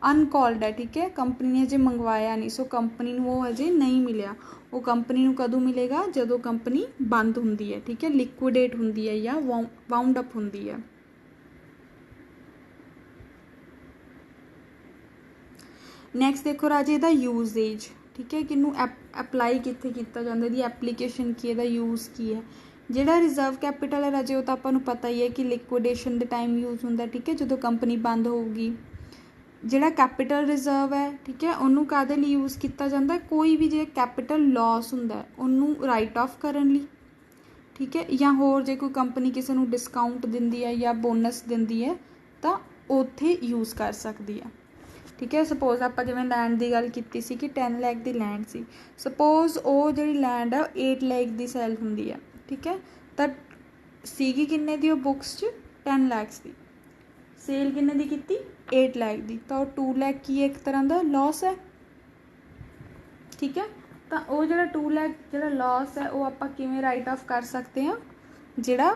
अनकॉल्ड है, ठीक है। कंपनी ने हजे मंगवाया नहीं, सो कंपनी नूं वो हजे नहीं मिलिया। वो कंपनी नूं कदों मिलेगा, जदों कंपनी बंद हुंदी है, ठीक है, लिक्विडेट हुंदी है या वाउंड अप हुंदी है। नैक्सट देखो राजे इहदा यूजेज, ठीक है, किनू अपलाई कित्थे कीता जांदा, इहदी एप्लीकेशन की, इहदा यूज़ की है। जिहड़ा रिजर्व कैपिटल है राजे वो तो आपां नूं पता ही है कि लिक्विडेशन के टाइम यूज़ हुंदा, ठीक है, जदों कंपनी बंद होगी। जिहड़ा कैपिटल रिजर्व है, ठीक है, उन्होंने काहदे लई यूज़ किया जाता है, कोई भी जे कैपिटल लॉस हुंदा है उन्होंने राइट ऑफ करन लई, ठीक है, या होर जे कोई कंपनी किसी नूं डिस्काउंट दिंदी है या बोनस दिंदी है तो उत्थे यूज़ कर सकती है, ठीक है। सपोज आप जिवें लैंड की गल की सी कि 10 लाख की लैंड सी, सपोज वो जी लैंड है 8 लाख की सैल हुंदी है, ठीक है, तो सीगी किन्ने दी बुक्स च 10 लाख की, सेल किन्ने दी कीती 8 लाख की, तो 2 लाख की एक तरह का लॉस है, ठीक है। ਤਾਂ ਉਹ ਜਿਹੜਾ 2 ਲੱਖ ਜਿਹੜਾ ਲॉस ਹੈ ਉਹ ਆਪਾਂ ਕਿਵੇਂ ਰਾਈਟ ਆਫ ਕਰ ਸਕਦੇ ਹਾਂ, ਜਿਹੜਾ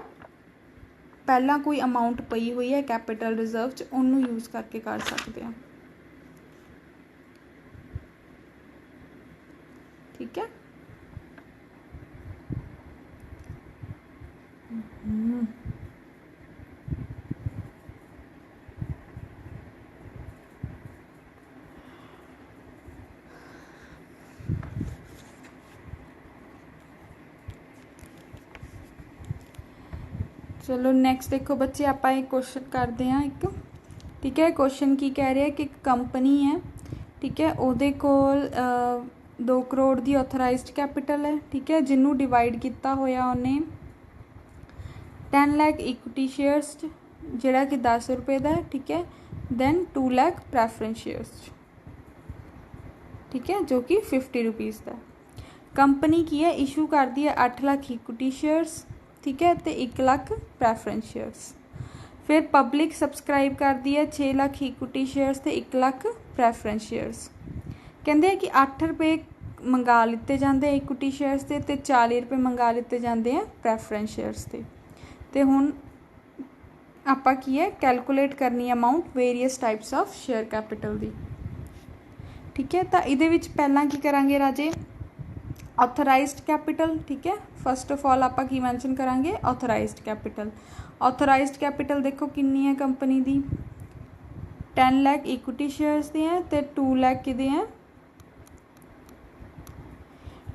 ਪਹਿਲਾਂ ਕੋਈ ਅਮਾਊਂਟ ਪਈ ਹੋਈ ਹੈ ਕੈਪੀਟਲ ਰਿਜ਼ਰਵ 'ਚ ਉਹਨੂੰ ਯੂਜ਼ ਕਰਕੇ ਕਰ ਸਕਦੇ ਹਾਂ। ठीक है। चलो नेक्स्ट देखो बच्चे, आप एक क्वेश्चन करते हैं एक, ठीक है। क्वेश्चन की कह रहे हैं कि एक कंपनी है, ठीक है, ਉਹਦੇ ਕੋਲ 2 ਕਰੋੜ ਦੀ ऑथराइज्ड कैपिटल है, ठीक है, जिन्हों डिवाइड किया होया उन्हें 10 ਲੱਖ इक्विटी शेयर्स ਜਿਹੜਾ कि 10 रुपये का है, ठीक है, दैन 2 ਲੱਖ प्रेफरेंस शेयर्स, ठीक है, जो कि 50 रुपीज़ का। कंपनी की है इशू कर दी है 8 ਲੱਖ इक्विटी शेयर्स, ठीक है, तो 1 ਲੱਖ प्रेफरेंस शेयर्स। फिर पब्लिक सबसक्राइब कर दी है 6 ਲੱਖ इक्विटी शेयर्स तो 1 ਲੱਖ प्रेफरेंस शेयर्स। कहते हैं कि 8 रुपये मंगा लिते जाते इक्विटी शेयर्स से, 40 रुपये मंगा लिते जाते हैं प्रेफरेंस शेयर्स से। तो हुण आपां की है कैलकुलेट करनी amount various types of share capital दी, ठीक है। तो ये पहला की करांगे राजे, ऑथराइज्ड कैपिटल, ठीक है। फस्ट ऑफ ऑल आपां की मैंशन करांगे ऑथराइज्ड कैपिटल। ऑथराइज्ड कैपिटल देखो कितनी है कंपनी दी, 10 ਲੱਖ इक्विटी शेयर्स दी हैं तो 2 ਲੱਖ कि हैं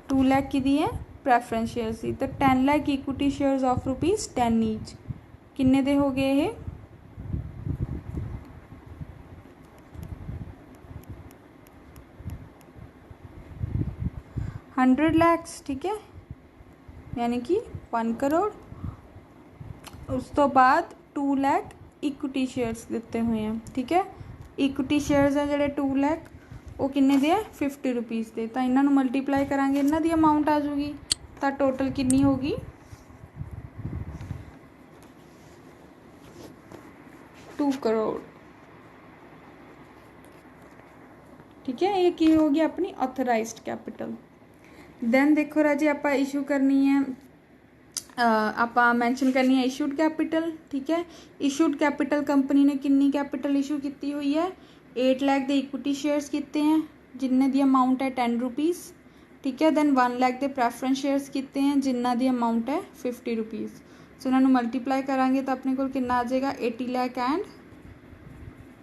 2 ਲੱਖ कि है प्रेफरेंस शेयर्स दी। तो 10 lakh equity shares of ₹10 each किन्ने दे हो गए ये 100 लैक्स, ठीक है, यानी कि 1 करोड़। उस तो बाद 2 ਲੱਖ इक्विटी शेयर्स दिते हुए हैं, ठीक है। इक्विटी शेयर्स है जोड़े 2 ਲੱਖ वो किन्ने दे 50 रुपीज़ दे। तो इन्हों मल्टीप्लाई करांगे, इन्हों की अमाउंट आ जाऊगी, तो टोटल कितनी होगी 2 करोड़, ठीक है। ये की होगी अपनी ऑथराइज्ड कैपिटल। दैन देखो राजी आप इशू करनी है, आप मैंशन करनी है इशूड कैपिटल, ठीक है। इशूड कैपिटल कंपनी ने कितनी कैपिटल इशू की हुई है, 8 ਲੱਖ के इक्विटी शेयर्स किए हैं जिन्हें दी अमाउंट है 10 रुपीज़, ठीक है। दैन 1 ਲੱਖ के प्रेफरेंस शेयर्स किए हैं जिन्हों की अमाउंट है 50 रुपीज़। सो इन्होंने मल्टीप्लाई करांगे तो अपने को कितना आ जाएगा 80 ਲੱਖ एंड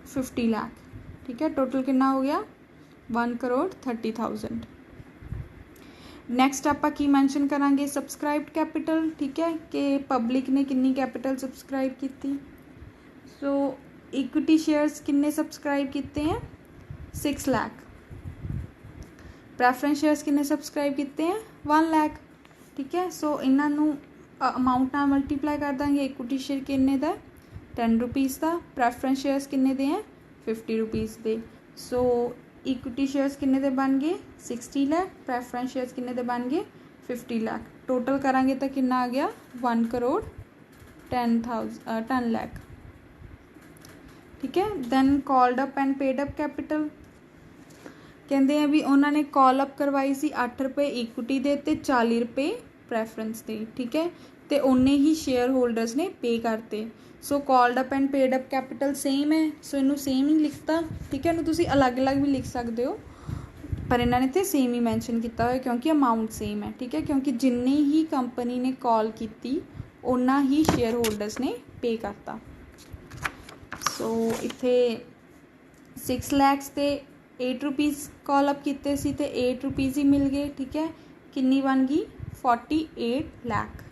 50 ਲੱਖ, ठीक है। टोटल कितना हो गया 1 करोड़ 30,000। नैक्सट आप की मैंशन करांगे सबसक्राइब्ड कैपिटल, ठीक है, कि पब्लिक ने कितनी कैपिटल सबसक्राइब की। सो इक्विटी शेयर्स किन्ने सबसक्राइब किए हैं 6 लाख, प्रेफरेंस शेयर्स किन्ने सबसक्राइब किए हैं 1 लाख, ठीक है। सो इन्हों अमाउंट नाल मल्टीप्लाई कर देंगे। इक्विटी शेयर किन्ने दा 10 रुपीज़ का, प्रेफरेंस शेयर्स किन्ने दे हैं 50 रुपीज़ दे। सो इक्विटी शेयर्स किन्ने दे बन गए 60 लाख, प्रेफरेंस शेयर्स किन्ने दे बन गए 50 लाख। टोटल करांगे तो कितना आ गया 1 करोड़ 10 लाख, ठीक है। Then called up and paid up capital, कहते हैं भी उन्होंने कॉल अप करवाई सी 8 रुपये इक्विटी दे ते 40 रुपये प्रेफरेंस दे, ठीक है, तो उन्ने ही शेयर होल्डर्स ने पे करते। So called up and paid up capital same है, सो इनू सेम ही लिखता, ठीक है। इनू तुसी अलग अलग भी लिख सकते हो, पर इन्होंने तो सेम ही मैंशन किया हुआ क्योंकि अमाउंट सेम है, ठीक है, क्योंकि जिन्नी ही कंपनी ने कॉल की उन्ना ही शेयर होल्डर्स ने पे करता। सो इत्थे 6 लैक्स ते 8 रुपीज़ कॉल अप किए सी ते 8 रुपीज़ ही मिल गए, ठीक है। किन्नी बन गई 48 lakh.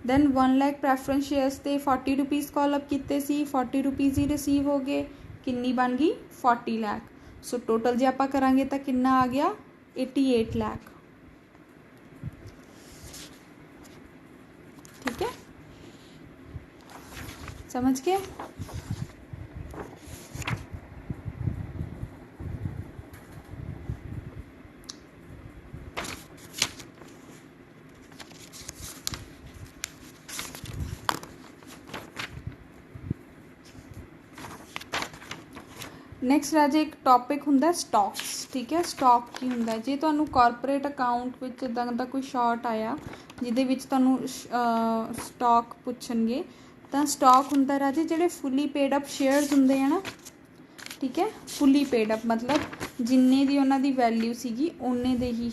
Then 1 lakh preference shares ते 40 रुपीज़ कॉल अप किए सी, 40 रुपीज़ ही रिसीव हो गए, किन्नी बन गई 40 लाख। सो टोटल जो आप करांगे तो कितना आ गया 88 लाख, ठीक है, समझ गए। ਨੈਕਸਟ ਰਾਜੇ ਇੱਕ ਟੌਪਿਕ ਹੁੰਦਾ ਸਟਾਕਸ, ਠੀਕ ਹੈ। ਸਟਾਕ ਕੀ ਹੁੰਦਾ, ਜੇ ਤੁਹਾਨੂੰ ਕਾਰਪੋਰੇਟ ਅਕਾਊਂਟ ਵਿੱਚ ਇੱਦਾਂ ਦਾ ਕੋਈ ਸ਼ਾਰਟ ਆਇਆ ਜਿਹਦੇ ਵਿੱਚ ਤੁਹਾਨੂੰ ਸਟਾਕ ਪੁੱਛਣਗੇ, ਤਾਂ ਸਟਾਕ ਹੁੰਦਾ ਰਾਜੇ ਜਿਹੜੇ ਫੁੱਲੀ ਪੇਡ ਅਪ ਸ਼ੇਅਰਸ ਹੁੰਦੇ ਆ ਨਾ, ਠੀਕ ਹੈ। ਫੁੱਲੀ ਪੇਡ ਅਪ ਮਤਲਬ ਜਿੰਨੇ ਦੀ ਉਹਨਾਂ ਦੀ ਵੈਲਿਊ ਸੀਗੀ ਓਨੇ ਦੇ ਹੀ,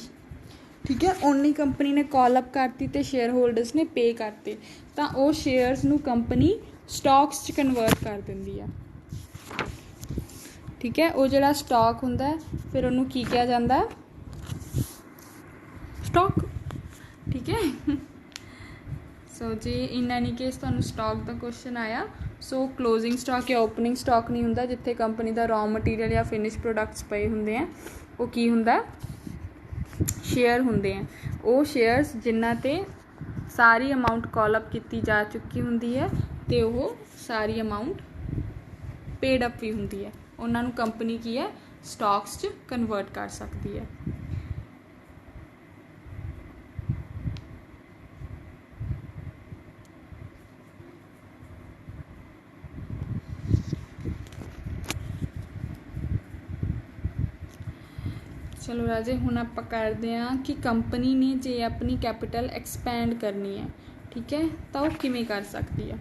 ਠੀਕ ਹੈ, ਓਨੀ ਕੰਪਨੀ ਨੇ ਕਾਲ ਅਪ ਕਰਤੀ ਅਤੇ ਸ਼ੇਅਰ ਹੋਲਡਰਸ ਨੇ ਪੇ ਕਰਤੇ, ਤਾਂ ਉਹ ਸ਼ੇਅਰਸ ਨੂੰ ਕੰਪਨੀ ਸਟਾਕਸ 'ਚ ਕਨਵਰਟ ਕਰ ਦਿੰਦੀ ਆ, ਠੀਕ ਹੈ। ਉਹ ਜਿਹੜਾ ਸਟਾਕ ਹੁੰਦਾ ਫਿਰ ਉਹਨੂੰ ਕੀ ਕਿਹਾ ਜਾਂਦਾ, ਸਟਾਕ, ਠੀਕ ਹੈ। ਸੋ ਜੇ ਇਨ ਐਨੀ ਕੇਸ ਤੁਹਾਨੂੰ ਸਟਾਕ ਦਾ ਕੁਐਸਚਨ ਆਇਆ, ਸੋ ਕਲੋਜ਼ਿੰਗ ਸਟਾਕ ਜਾਂ ਓਪਨਿੰਗ ਸਟਾਕ ਨਹੀਂ ਹੁੰਦਾ, ਜਿੱਥੇ ਕੰਪਨੀ ਦਾ ਰॉ ਮਟੀਰੀਅਲ ਜਾਂ ਫਿਨਿਸ਼ ਪ੍ਰੋਡਕਟਸ ਪਏ ਹੁੰਦੇ ਆ, ਉਹ ਕੀ ਹੁੰਦਾ, ਸ਼ੇਅਰ ਹੁੰਦੇ ਆ। ਉਹ ਸ਼ੇਅਰਸ ਜਿਨ੍ਹਾਂ 'ਤੇ ਸਾਰੀ ਅਮਾਊਂਟ ਕਾਲ ਅਪ ਕੀਤੀ ਜਾ ਚੁੱਕੀ ਹੁੰਦੀ ਹੈ ਅਤੇ ਉਹ ਸਾਰੀ ਅਮਾਊਂਟ ਪੇਡ ਅਪ ਵੀ ਹੁੰਦੀ ਹੈ, ਉਹਨਾਂ ਨੂੰ ਕੰਪਨੀ ਕੀ ਹੈ, ਸਟਾਕਸ 'ਚ ਕਨਵਰਟ ਕਰ ਸਕਦੀ ਹੈ। ਚਲੋ ਰਾਜੇ ਹੁਣ ਆਪਾਂ ਕਰਦੇ ਹਾਂ ਕਿ ਕੰਪਨੀ ਨੇ ਜੇ ਆਪਣੀ ਕੈਪੀਟਲ ਐਕਸਪੈਂਡ ਕਰਨੀ ਹੈ, ਠੀਕ ਹੈ, ਤਾਂ ਉਹ ਕਿਵੇਂ ਕਰ ਸਕਦੀ ਹੈ,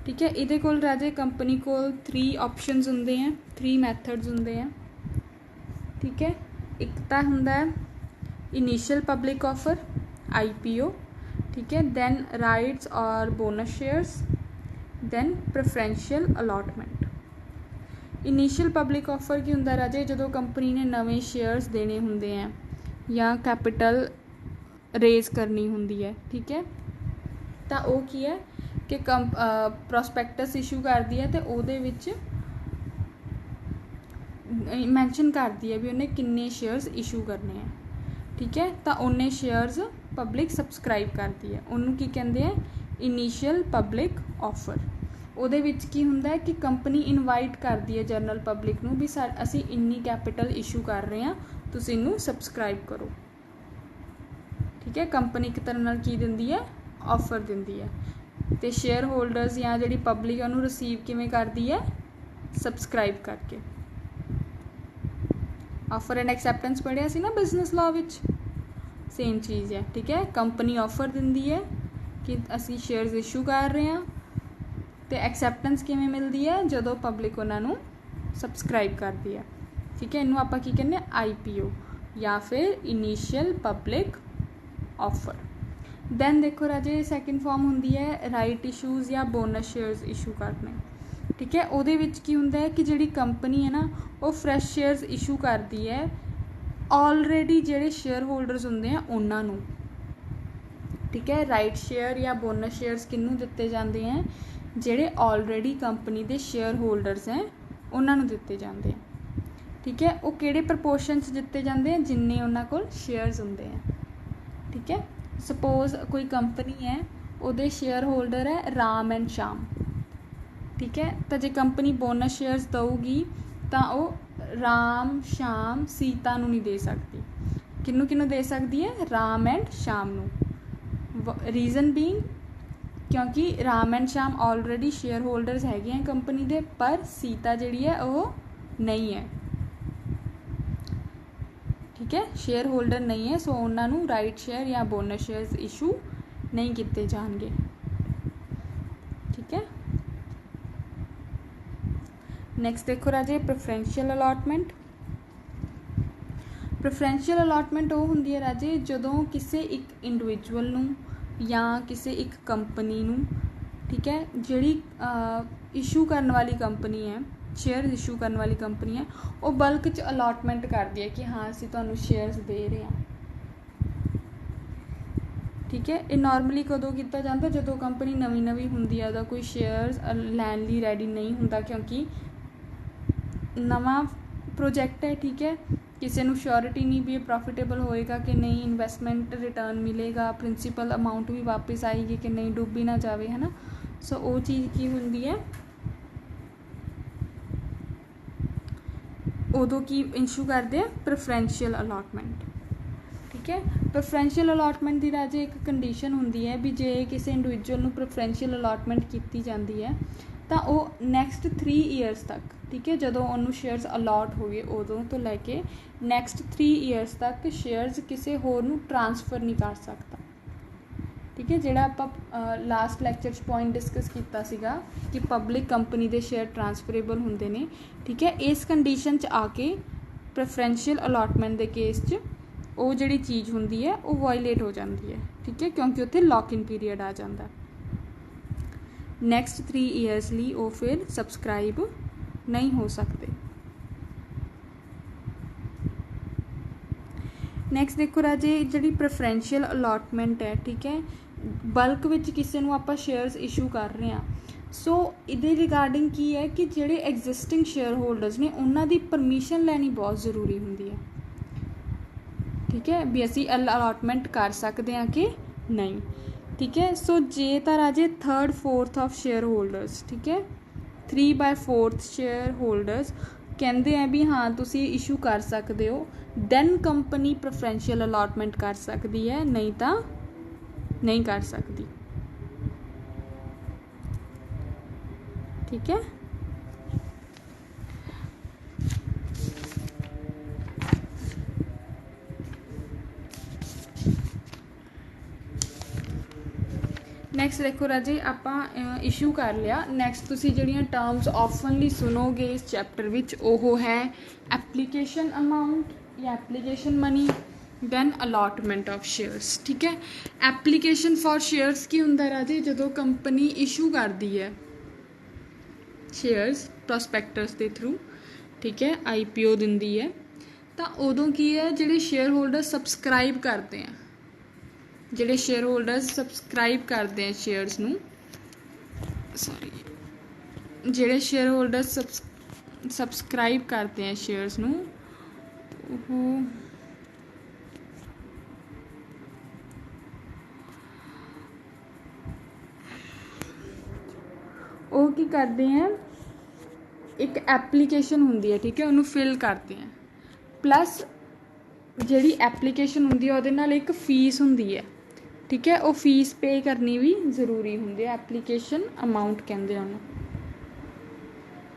ਠੀਕ ਹੈ। ਇਹਦੇ ਕੋਲ ਰਾਜੇ ਕੰਪਨੀ ਕੋਲ 3 ਆਪਸ਼ਨਸ ਹੁੰਦੇ ਆ, 3 ਮੈਥਡਸ ਹੁੰਦੇ ਆ, ਠੀਕ ਹੈ। ਇੱਕ ਤਾਂ ਹੁੰਦਾ ਇਨੀਸ਼ੀਅਲ ਪਬਲਿਕ ਆਫਰ IPO, ਠੀਕ ਹੈ, ਦੈਨ ਰਾਈਟਸ ਔਰ bonus shares, then preferential allotment. Initial public offer ਕੀ ਹੁੰਦਾ ਰਾਜੇ, ਜਦੋਂ ਕੰਪਨੀ ਨੇ ਨਵੇਂ ਸ਼ੇਅਰਸ ਦੇਣੇ ਹੁੰਦੇ ਆ ਜਾਂ ਕੈਪੀਟਲ ਰੇਜ਼ ਕਰਨੀ ਹੁੰਦੀ ਹੈ, ਠੀਕ ਹੈ, ਤਾਂ ਉਹ ਕੀ ਹੈ ਕਿ ਪ੍ਰੋਸਪੈਕਟਸ ਇਸ਼ੂ ਕਰਦੀ ਹੈ ਅਤੇ ਉਹਦੇ ਵਿੱਚ ਮੈਂਸ਼ਨ ਕਰਦੀ ਹੈ ਵੀ ਉਹਨੇ ਕਿੰਨੇ ਸ਼ੇਅਰਸ ਇਸ਼ੂ ਕਰਨੇ ਆ, ਠੀਕ ਹੈ, ਤਾਂ ਉਹਨੇ ਸ਼ੇਅਰਸ ਪਬਲਿਕ ਸਬਸਕ੍ਰਾਈਬ ਕਰਦੀ ਹੈ, ਉਹਨੂੰ ਕੀ ਕਹਿੰਦੇ ਆ, ਇਨੀਸ਼ੀਅਲ ਪਬਲਿਕ ਆਫਰ। ਉਹਦੇ ਵਿੱਚ ਕੀ ਹੁੰਦਾ ਹੈ ਕਿ ਕੰਪਨੀ ਇਨਵਾਈਟ ਕਰਦੀ ਹੈ ਜਨਰਲ ਪਬਲਿਕ ਨੂੰ ਵੀ ਅਸੀਂ ਇੰਨੀ ਕੈਪੀਟਲ ਇਸ਼ੂ ਕਰ ਰਹੇ ਹਾਂ, ਤੁਸੀਂ ਇਹਨੂੰ ਸਬਸਕ੍ਰਾਈਬ ਕਰੋ, ਠੀਕ ਹੈ। ਕੰਪਨੀ ਇੱਕ ਤਰ੍ਹਾਂ ਨਾਲ ਕੀ ਦਿੰਦੀ ਹੈ, ਆਫਰ ਦਿੰਦੀ ਹੈ, ਅਤੇ ਸ਼ੇਅਰ ਹੋਲਡਰਸ ਜਾਂ ਜਿਹੜੀ ਪਬਲਿਕ ਹੈ ਉਹਨੂੰ ਰਿਸੀਵ ਕਿਵੇਂ ਕਰਦੀ ਹੈ, ਸਬਸਕ੍ਰਾਈਬ ਕਰਕੇ। ਆਫਰ ਐਂਡ ਐਕਸੈਪਟੈਂਸ ਪੜ੍ਹਿਆ ਸੀ ਨਾ ਬਿਜ਼ਨਸ ਲਾਅ ਵਿੱਚ, ਸੇਮ ਚੀਜ਼ ਹੈ, ਠੀਕ ਹੈ। ਕੰਪਨੀ ਆਫਰ ਦਿੰਦੀ ਹੈ ਕਿ ਅਸੀਂ ਸ਼ੇਅਰਸ ਇਸ਼ੂ ਕਰ ਰਹੇ ਹਾਂ, ਅਤੇ ਐਕਸੈਪਟੈਂਸ ਕਿਵੇਂ ਮਿਲਦੀ ਹੈ, ਜਦੋਂ ਪਬਲਿਕ ਉਹਨਾਂ ਨੂੰ ਸਬਸਕ੍ਰਾਈਬ ਕਰਦੀ ਹੈ, ਠੀਕ ਹੈ। ਇਹਨੂੰ ਆਪਾਂ ਕੀ ਕਹਿੰਦੇ ਹਾਂ, IPO ਜਾਂ ਫਿਰ ਇਨੀਸ਼ੀਅਲ ਪਬਲਿਕ ਆਫਰ। ਦੈਨ ਦੇਖੋ ਰਾਜੇ ਸੈਕਿੰਡ ਫਾਰਮ ਹੁੰਦੀ ਹੈ ਰਾਈਟ ਇਸ਼ੂਜ਼ ਜਾਂ ਬੋਨਸ ਸ਼ੇਅਰਸ ਇਸ਼ੂ ਕਰਨੇ, ਠੀਕ ਹੈ। ਉਹਦੇ ਵਿੱਚ ਕੀ ਹੁੰਦਾ ਹੈ ਕਿ ਜਿਹੜੀ ਕੰਪਨੀ ਹੈ ਨਾ ਉਹ ਫਰੈਸ਼ ਸ਼ੇਅਰਸ ਇਸ਼ੂ ਕਰਦੀ ਹੈ ਆਲਰੇਡੀ ਜਿਹੜੇ ਸ਼ੇਅਰ ਹੋਲਡਰਸ ਹੁੰਦੇ ਆ ਉਹਨਾਂ ਨੂੰ, ਠੀਕ ਹੈ। ਰਾਈਟ ਸ਼ੇਅਰ ਜਾਂ ਬੋਨਸ ਸ਼ੇਅਰਸ ਕਿਹਨੂੰ ਦਿੱਤੇ ਜਾਂਦੇ ਹੈ, ਜਿਹੜੇ ਆਲਰੇਡੀ ਕੰਪਨੀ ਦੇ ਸ਼ੇਅਰ ਹੋਲਡਰਸ ਹੈ ਉਹਨਾਂ ਨੂੰ ਦਿੱਤੇ ਜਾਂਦੇ ਆ, ਠੀਕ ਹੈ। ਉਹ ਕਿਹੜੇ ਪ੍ਰਪੋਰਸ਼ਨ 'ਚ ਦਿੱਤੇ ਜਾਂਦੇ ਆ, ਜਿੰਨੇ ਉਹਨਾਂ ਕੋਲ ਸ਼ੇਅਰਸ ਹੁੰਦੇ ਆ, ਠੀਕ ਹੈ। ਸਪੋਜ਼ ਕੋਈ ਕੰਪਨੀ ਹੈ, ਉਹਦੇ ਸ਼ੇਅਰ ਹੋਲਡਰ ਹੈ ਰਾਮ ਐਂਡ ਸ਼ਾਮ, ਠੀਕ ਹੈ, ਤਾਂ ਜੇ ਕੰਪਨੀ ਬੋਨਸ ਸ਼ੇਅਰਸ ਦਊਗੀ ਤਾਂ ਉਹ ਰਾਮ ਸ਼ਾਮ ਸੀਤਾ ਨੂੰ ਨਹੀਂ ਦੇ ਸਕਦੀ, ਕਿਹਨੂੰ ਕਿਹਨੂੰ ਦੇ ਸਕਦੀ ਹੈ, ਰਾਮ ਐਂਡ ਸ਼ਾਮ ਨੂੰ। ਰੀਜ਼ਨ ਬੀਇੰਗ ਕਿਉਂਕਿ ਰਾਮ ਐਂਡ ਸ਼ਾਮ ਆਲਰੇਡੀ ਸ਼ੇਅਰ ਹੋਲਡਰਸ ਹੈਗੇ ਆ ਕੰਪਨੀ ਦੇ, ਪਰ ਸੀਤਾ ਜਿਹੜੀ ਹੈ ਉਹ ਨਹੀਂ ਹੈ, ਠੀਕ ਹੈ, ਸ਼ੇਅਰ ਹੋਲਡਰ ਨਹੀਂ ਹੈ, ਸੋ ਉਹਨਾਂ ਨੂੰ ਰਾਈਟ ਸ਼ੇਅਰ ਜਾਂ ਬੋਨਸ ਸ਼ੇਅਰਸ ਇਸ਼ੂ ਨਹੀਂ ਕੀਤੇ ਜਾਣਗੇ, ਠੀਕ ਹੈ। ਨੈਕਸਟ ਦੇਖੋ ਰਾਜੇ ਪ੍ਰੈਫਰੈਂਸ਼ੀਅਲ ਅਲਾਟਮੈਂਟ। ਪ੍ਰੈਫਰੈਂਸ਼ੀਅਲ ਅਲਾਟਮੈਂਟ ਉਹ ਹੁੰਦੀ ਹੈ ਰਾਜੇ ਜਦੋਂ ਕਿਸੇ ਇੱਕ ਇੰਡੀਵਿਜੂਅਲ ਨੂੰ ਜਾਂ ਕਿਸੇ ਇੱਕ ਕੰਪਨੀ ਨੂੰ, ਠੀਕ ਹੈ, ਜਿਹੜੀ ਇਸ਼ੂ ਕਰਨ ਵਾਲੀ ਕੰਪਨੀ ਹੈ, ਸ਼ੇਅਰ ਇਸ਼ੂ ਕਰਨ ਵਾਲੀ ਕੰਪਨੀ ਹੈ, ਉਹ ਬਲਕ 'ਚ ਅਲਾਟਮੈਂਟ ਕਰਦੀ ਹੈ ਕਿ ਹਾਂ ਅਸੀਂ ਤੁਹਾਨੂੰ ਸ਼ੇਅਰਸ ਦੇ ਰਹੇ ਹਾਂ, ਠੀਕ ਹੈ। ਇਹ ਨੋਰਮਲੀ ਕਦੋਂ ਕੀਤਾ ਜਾਂਦਾ, ਜਦੋਂ ਕੰਪਨੀ ਨਵੀਂ ਨਵੀਂ ਹੁੰਦੀ ਹੈ, ਉਹਦਾ ਕੋਈ ਸ਼ੇਅਰਸ ਲੈਣ ਲਈ ਰੈਡੀ ਨਹੀਂ ਹੁੰਦਾ, ਕਿਉਂਕਿ ਨਵਾਂ ਪ੍ਰੋਜੈਕਟ ਹੈ, ਠੀਕ ਹੈ, ਕਿਸੇ ਨੂੰ ਸ਼ੋਰਿਟੀ ਨਹੀਂ ਵੀ ਇਹ ਪ੍ਰੋਫਿਟੇਬਲ ਹੋਏਗਾ ਕਿ ਨਹੀਂ, ਇਨਵੈਸਟਮੈਂਟ ਰਿਟਰਨ ਮਿਲੇਗਾ, ਪ੍ਰਿੰਸੀਪਲ ਅਮਾਊਂਟ ਵੀ ਵਾਪਸ ਆਏਗੀ ਕਿ ਨਹੀਂ, ਡੁੱਬ ਨਾ ਜਾਵੇ, ਹੈ ਨਾ। ਸੋ ਉਹ ਚੀਜ਼ ਕੀ ਹੁੰਦੀ ਹੈ, ਉਦੋਂ ਕੀ ਇਸ਼ੂ ਕਰਦੇ ਆ, ਪ੍ਰੈਫਰੈਂਸ਼ੀਅਲ ਅਲਾਟਮੈਂਟ, ਠੀਕ ਹੈ। ਪ੍ਰੈਫਰੈਂਸ਼ੀਅਲ ਅਲਾਟਮੈਂਟ ਦੀ ਰਾਜੇ ਇੱਕ ਕੰਡੀਸ਼ਨ ਹੁੰਦੀ ਹੈ ਵੀ ਜੇ ਕਿਸੇ ਇੰਡੀਵਿਜੂਅਲ ਨੂੰ ਪ੍ਰੈਫਰੈਂਸ਼ੀਅਲ ਅਲਾਟਮੈਂਟ ਕੀਤੀ ਜਾਂਦੀ ਹੈ ਤਾਂ ਉਹ ਨੈਕਸਟ 3 ਈਅਰਸ ਤੱਕ, ਠੀਕ ਹੈ, ਜਦੋਂ ਉਹਨੂੰ ਸ਼ੇਅਰਸ ਅਲਾਟ ਹੋ ਗਏ ਉਦੋਂ ਤੋਂ ਲੈ ਕੇ ਨੈਕਸਟ 3 ਈਅਰਸ ਤੱਕ ਸ਼ੇਅਰਸ ਕਿਸੇ ਹੋਰ ਨੂੰ ਟ੍ਰਾਂਸਫਰ ਨਹੀਂ ਕਰ ਸਕਦਾ, ਠੀਕ ਹੈ। ਜਿਹੜਾ ਆਪਾਂ ਲਾਸਟ ਲੈਕਚਰ 'ਚ ਪੁਆਇੰਟ ਡਿਸਕਸ ਕੀਤਾ ਸੀਗਾ ਕਿ ਪਬਲਿਕ ਕੰਪਨੀ ਦੇ ਸ਼ੇਅਰ ਟ੍ਰਾਂਸਫਰੇਬਲ ਹੁੰਦੇ ਨੇ, ਠੀਕ ਹੈ। ਇਸ ਕੰਡੀਸ਼ਨ 'ਚ ਆ ਕੇ ਪ੍ਰੈਫਰੈਂਸ਼ੀਅਲ ਅਲਾਟਮੈਂਟ ਦੇ ਕੇਸ 'ਚ ਉਹ ਜਿਹੜੀ ਚੀਜ਼ ਹੁੰਦੀ ਹੈ ਉਹ ਵਾਇਲੇਟ ਹੋ ਜਾਂਦੀ ਹੈ, ਠੀਕ ਹੈ, ਕਿਉਂਕਿ ਉੱਥੇ ਲੌਕ ਇਨ ਪੀਰੀਅਡ ਆ ਜਾਂਦਾ। ਨੈਕਸਟ 3 ਈਅਰਸ ਲਈ ਉਹ ਫਿਰ ਸਬਸਕ੍ਰਾਈਬ ਨਹੀਂ ਹੋ ਸਕਦੇ। ਨੈਕਸਟ ਦੇਖੋ ਰਾਜੇ, ਜਿਹੜੀ ਪ੍ਰੈਫਰੈਂਸ਼ੀਅਲ ਅਲਾਟਮੈਂਟ ਹੈ, ਠੀਕ ਹੈ, ਬਲਕ ਵਿੱਚ ਕਿਸੇ ਨੂੰ ਆਪਾਂ ਸ਼ੇਅਰਸ ਇਸ਼ੂ ਕਰ ਰਹੇ ਹਾਂ। ਸੋ ਇਹਦੇ ਰਿਗਾਰਡਿੰਗ ਕੀ ਹੈ ਕਿ ਜਿਹੜੇ ਐਗਜ਼ਿਸਟਿੰਗ ਸ਼ੇਅਰ ਹੋਲਡਰਸ ਨੇ ਉਹਨਾਂ ਦੀ ਪਰਮਿਸ਼ਨ ਲੈਣੀ ਬਹੁਤ ਜ਼ਰੂਰੀ ਹੁੰਦੀ ਹੈ, ਠੀਕ ਹੈ, ਵੀ ਅਸੀਂ ਅਲਾਟਮੈਂਟ ਕਰ ਸਕਦੇ ਹਾਂ ਕਿ ਨਹੀਂ, ਠੀਕ ਹੈ। ਸੋ ਜੇ ਤਾਂ ਰਾਜੇ 3/4 ਆਫ ਸ਼ੇਅਰ ਹੋਲਡਰਸ, ਠੀਕ ਹੈ, 3/4 ਸ਼ੇਅਰ ਹੋਲਡਰਸ ਕਹਿੰਦੇ ਆ ਵੀ ਹਾਂ ਤੁਸੀਂ ਇਸ਼ੂ ਕਰ ਸਕਦੇ ਹੋ, ਦੈਨ ਕੰਪਨੀ ਪ੍ਰੈਫਰੈਂਸ਼ੀਅਲ ਅਲਾਟਮੈਂਟ ਕਰ ਸਕਦੀ ਹੈ, ਨਹੀਂ ਤਾਂ ਨਹੀਂ ਕਰ ਸਕਦੀ, ਠੀਕ ਹੈ। ਨੈਕਸਟ ਦੇਖੋ ਰਾਜੇ, ਆਪਾਂ ਇਸ਼ੂ ਕਰ ਲਿਆ। ਨੈਕਸਟ ਤੁਸੀਂ ਜਿਹੜੀਆਂ ਟਰਮਸ ਆਫਨਲੀ ਸੁਣੋਗੇ ਇਸ ਚੈਪਟਰ ਵਿੱਚ ਉਹ ਹੈ ਐਪਲੀਕੇਸ਼ਨ ਅਮਾਊਂਟ ਜਾਂ application money, then allotment of shares, ਠੀਕ ਹੈ। ਐਪਲੀਕੇਸ਼ਨ ਫॉर ਸ਼ੇਅਰਸ ਕੀ ਹੁੰਦਾ ਰਾਜੇ, ਜਦੋਂ ਕੰਪਨੀ ਇਸ਼ੂ ਕਰਦੀ ਹੈ ਸ਼ੇਅਰਸ ਪ੍ਰੋਸਪੈਕਟਸ ਦੇ ਥਰੂ, ਠੀਕ ਹੈ, IPO ਦਿੰਦੀ ਹੈ, ਤਾਂ ਉਦੋਂ ਕੀ ਹੈ ਜਿਹੜੇ ਸ਼ੇਅਰ ਹੋਲਡਰ ਸਬਸਕ੍ਰਾਈਬ ਕਰਦੇ ਆ, ਜਿਹੜੇ ਸ਼ੇਅਰ ਹੋਲਡਰਸ ਸਬਸਕ੍ਰਾਈਬ ਕਰਦੇ ਆ ਸ਼ੇਅਰਸ ਨੂੰ, ਜਿਹੜੇ ਸ਼ੇਅਰ ਹੋਲਡਰਸ ਸਬਸਕ੍ਰਾਈਬ ਕਰਦੇ ਆ ਸ਼ੇਅਰਸ ਨੂੰ, ਉਹ ਕੀ ਕਰਦੇ ਆ, ਇੱਕ ਐਪਲੀਕੇਸ਼ਨ ਹੁੰਦੀ ਹੈ, ਠੀਕ ਹੈ, ਉਹਨੂੰ ਫਿਲ ਕਰਦੇ ਆ, ਪਲੱਸ ਜਿਹੜੀ ਐਪਲੀਕੇਸ਼ਨ ਹੁੰਦੀ ਹੈ ਉਹਦੇ ਨਾਲ ਇੱਕ ਫੀਸ ਹੁੰਦੀ ਹੈ, ਠੀਕ ਹੈ, ਉਹ ਫੀਸ ਪੇ ਕਰਨੀ ਵੀ ਜ਼ਰੂਰੀ ਹੁੰਦੀ ਹੈ, ਐਪਲੀਕੇਸ਼ਨ ਅਮਾਊਂਟ ਕਹਿੰਦੇ ਆ ਉਹਨੂੰ,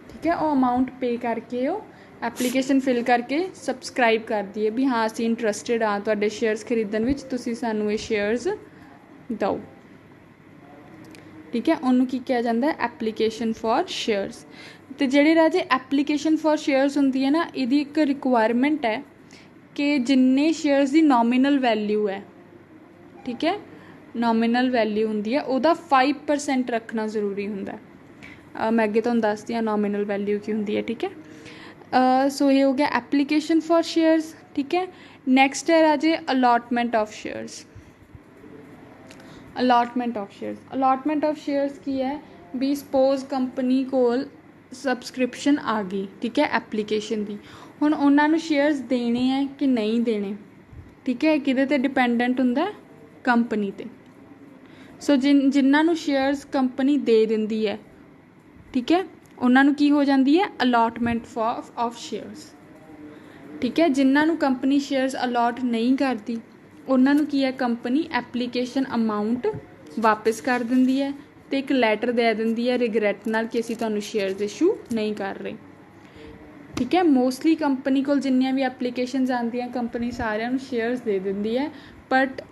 ਠੀਕ ਹੈ। ਉਹ ਅਮਾਊਂਟ ਪੇ ਕਰਕੇ ਉਹ ਐਪਲੀਕੇਸ਼ਨ ਫਿਲ ਕਰਕੇ ਸਬਸਕ੍ਰਾਈਬ ਕਰਦੀ ਹੈ ਵੀ ਹਾਂ ਅਸੀਂ ਇੰਟਰਸਟਿਡ ਹਾਂ ਤੁਹਾਡੇ ਸ਼ੇਅਰਸ ਖਰੀਦਣ ਵਿੱਚ, ਤੁਸੀਂ ਸਾਨੂੰ ਇਹ ਸ਼ੇਅਰਸ ਦਿਓ, ਠੀਕ ਹੈ। ਉਹਨੂੰ ਕੀ ਕਿਹਾ ਜਾਂਦਾ ਹੈ, ਐਪਲੀਕੇਸ਼ਨ ਫॉर ਸ਼ੇਅਰਸ। ਅਤੇ ਜਿਹੜੇ ਰਾਜੇ ਐਪਲੀਕੇਸ਼ਨ ਫॉर ਸ਼ੇਅਰਸ ਹੁੰਦੀ ਹੈ ਨਾ, ਇਹਦੀ ਇੱਕ ਰਿਕੁਆਇਰਮੈਂਟ ਹੈ ਕਿ ਜਿੰਨੇ ਸ਼ੇਅਰਸ ਦੀ ਨੋਮੀਨਲ ਵੈਲਿਊ ਹੈ, ਠੀਕ ਹੈ, ਨੋਮੀਨਲ ਵੈਲਿਊ ਹੁੰਦੀ ਹੈ ਉਹਦਾ 5% ਰੱਖਣਾ ਜ਼ਰੂਰੀ ਹੁੰਦਾ। ਮੈਂ ਅੱਗੇ ਤੁਹਾਨੂੰ ਦੱਸਦੀ ਹਾਂ ਨੋਮੀਨਲ ਵੈਲਿਊ ਕੀ ਹੁੰਦੀ ਹੈ, ਠੀਕ ਹੈ। ਸੋ ਇਹ ਹੋ ਗਿਆ ਐਪਲੀਕੇਸ਼ਨ ਫॉर ਸ਼ੇਅਰਸ, ਠੀਕ ਹੈ। ਨੈਕਸਟ ਹੈ Raje allotment of shares. Allotment of shares, allotment of shares ਕੀ ਹੈ ਵੀ ਸਪੋਜ਼ ਕੰਪਨੀ ਕੋਲ ਸਬਸਕ੍ਰਿਪਸ਼ਨ ਆ ਗਈ, ਠੀਕ ਹੈ, ਐਪਲੀਕੇਸ਼ਨ ਦੀ, ਹੁਣ ਉਹਨਾਂ ਨੂੰ ਸ਼ੇਅਰਸ ਦੇਣੇ ਹੈ ਕਿ ਨਹੀਂ ਦੇਣੇ, ਠੀਕ ਹੈ, ਕਿਹਦੇ 'ਤੇ ਡਿਪੈਂਡੈਂਟ ਹੁੰਦਾ, ਕੰਪਨੀ 'ਤੇ। ਸੋ ਜਿਨ੍ਹਾਂ ਨੂੰ ਸ਼ੇਅਰਸ ਕੰਪਨੀ ਦੇ ਦਿੰਦੀ ਹੈ, ਠੀਕ ਹੈ, ਉਹਨਾਂ ਨੂੰ ਕੀ ਹੋ ਜਾਂਦੀ ਹੈ, ਅਲਾਟਮੈਂਟ ਆਫ ਸ਼ੇਅਰਸ, ਠੀਕ ਹੈ। ਜਿਨ੍ਹਾਂ ਨੂੰ ਕੰਪਨੀ ਸ਼ੇਅਰਸ ਅਲਾਟ ਨਹੀਂ ਕਰਦੀ ਉਹਨਾਂ ਨੂੰ ਕੀ ਹੈ, ਕੰਪਨੀ ਐਪਲੀਕੇਸ਼ਨ ਅਮਾਊਂਟ ਵਾਪਿਸ ਕਰ ਦਿੰਦੀ ਹੈ ਅਤੇ ਇੱਕ ਲੈਟਰ ਦੇ ਦਿੰਦੀ ਹੈ ਰਿਗਰੈਟ ਨਾਲ ਕਿ ਅਸੀਂ ਤੁਹਾਨੂੰ ਸ਼ੇਅਰਸ ਇਸ਼ੂ ਨਹੀਂ ਕਰ ਰਹੇ, ਠੀਕ ਹੈ। ਮੋਸਟਲੀ ਕੰਪਨੀ ਕੋਲ ਜਿੰਨੀਆਂ ਵੀ ਐਪਲੀਕੇਸ਼ਨਸ ਆਉਂਦੀਆਂ ਕੰਪਨੀ ਸਾਰਿਆਂ ਨੂੰ ਸ਼ੇਅਰਸ ਦੇ ਦਿੰਦੀ ਹੈ, ਬਟ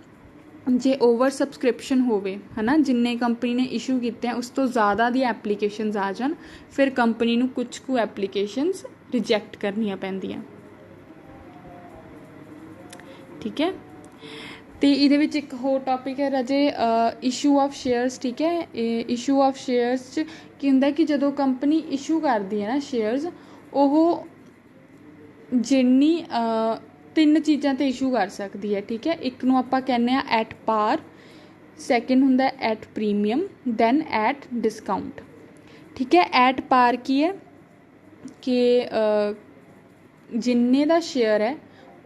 ਜੇ ਓਵਰ ਸਬਸਕ੍ਰਿਪਸ਼ਨ ਹੋਵੇ, ਹੈ ਨਾ, ਜਿੰਨੇ ਕੰਪਨੀ ਨੇ ਇਸ਼ੂ ਕੀਤੇ ਆ ਉਸ ਤੋਂ ਜ਼ਿਆਦਾ ਦੀਆਂ ਐਪਲੀਕੇਸ਼ਨਸ ਆ ਜਾਣ, ਫਿਰ ਕੰਪਨੀ ਨੂੰ ਕੁਛ ਕੁ ਐਪਲੀਕੇਸ਼ਨਸ ਰਿਜੈਕਟ ਕਰਨੀਆਂ ਪੈਂਦੀਆਂ, ਠੀਕ ਹੈ। ਅਤੇ ਇਹਦੇ ਵਿੱਚ ਇੱਕ ਹੋਰ ਟੋਪਿਕ ਹੈ ਰਾਜੇ ਇਸ਼ੂ ਆਫ ਸ਼ੇਅਰਸ, ਠੀਕ ਹੈ। ਇਸ਼ੂ ਆਫ ਸ਼ੇਅਰਸ 'ਚ ਕੀ ਹੁੰਦਾ ਕਿ ਜਦੋਂ ਕੰਪਨੀ ਇਸ਼ੂ ਕਰਦੀ ਹੈ ਨਾ ਸ਼ੇਅਰਸ, ਉਹ ਜਿੰਨੀ 3 ਚੀਜ਼ਾਂ 'ਤੇ ਇਸ਼ੂ ਕਰ ਸਕਦੀ ਹੈ, ਠੀਕ ਹੈ। ਇੱਕ ਨੂੰ ਆਪਾਂ ਕਹਿੰਦੇ ਹਾਂ ਐਟ ਪਾਰ, ਸੈਕਿੰਡ ਹੁੰਦਾ at premium, then at discount, ਠੀਕ ਹੈ। ਐਟ ਪਾਰ ਕੀ ਹੈ ਕਿ ਜਿੰਨੇ ਦਾ ਸ਼ੇਅਰ ਹੈ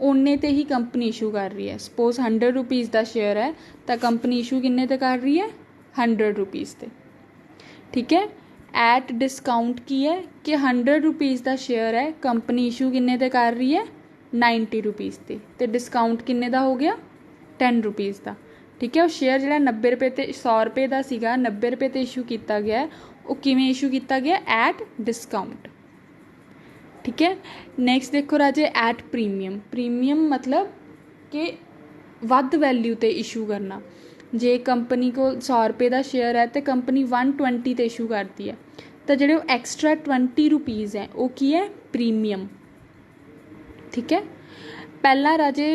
ਓਨੇ 'ਤੇ ਹੀ ਕੰਪਨੀ ਇਸ਼ੂ ਕਰ ਰਹੀ ਹੈ। ਸਪੋਜ਼ 100 ਰੁਪੀਜ਼ ਦਾ ਸ਼ੇਅਰ ਹੈ ਤਾਂ ਕੰਪਨੀ ਇਸ਼ੂ ਕਿੰਨੇ 'ਤੇ ਕਰ ਰਹੀ ਹੈ, 100 ਰੁਪੀਜ਼ 'ਤੇ, ਠੀਕ ਹੈ। ਐਟ ਡਿਸਕਾਊਂਟ ਕੀ ਹੈ ਕਿ 100 ਰੁਪੀਜ਼ ਦਾ ਸ਼ੇਅਰ ਹੈ, ਕੰਪਨੀ ਇਸ਼ੂ ਕਿੰਨੇ 'ਤੇ ਕਰ ਰਹੀ ਹੈ, 90 ਰੁਪੀਜ਼ 'ਤੇ, ਅਤੇ ਡਿਸਕਾਊਂਟ ਕਿੰਨੇ ਦਾ ਹੋ ਗਿਆ, 10 ਰੁਪੀਜ਼ ਦਾ, ਠੀਕ ਹੈ। ਉਹ ਸ਼ੇਅਰ ਜਿਹੜਾ 90 ਰੁਪਏ 'ਤੇ 100 ਰੁਪਏ ਦਾ ਸੀਗਾ 90 ਰੁਪਏ 'ਤੇ ਇਸ਼ੂ ਕੀਤਾ ਗਿਆ, ਉਹ ਕਿਵੇਂ ਇਸ਼ੂ ਕੀਤਾ ਗਿਆ, ਐਟ ਡਿਸਕਾਊਂਟ। ठीक है, नैक्सट देखो राजे एट प्रीमियम। प्रीमियम मतलब कि वध वैल्यू ते इशू करना। जे कंपनी को 100 रुपये का शेयर है तो कंपनी 120 ते इशू करती है, तो जो एक्सट्रा 20 रुपीज़ है वो की है, प्रीमियम। ठीक है, पहला राजे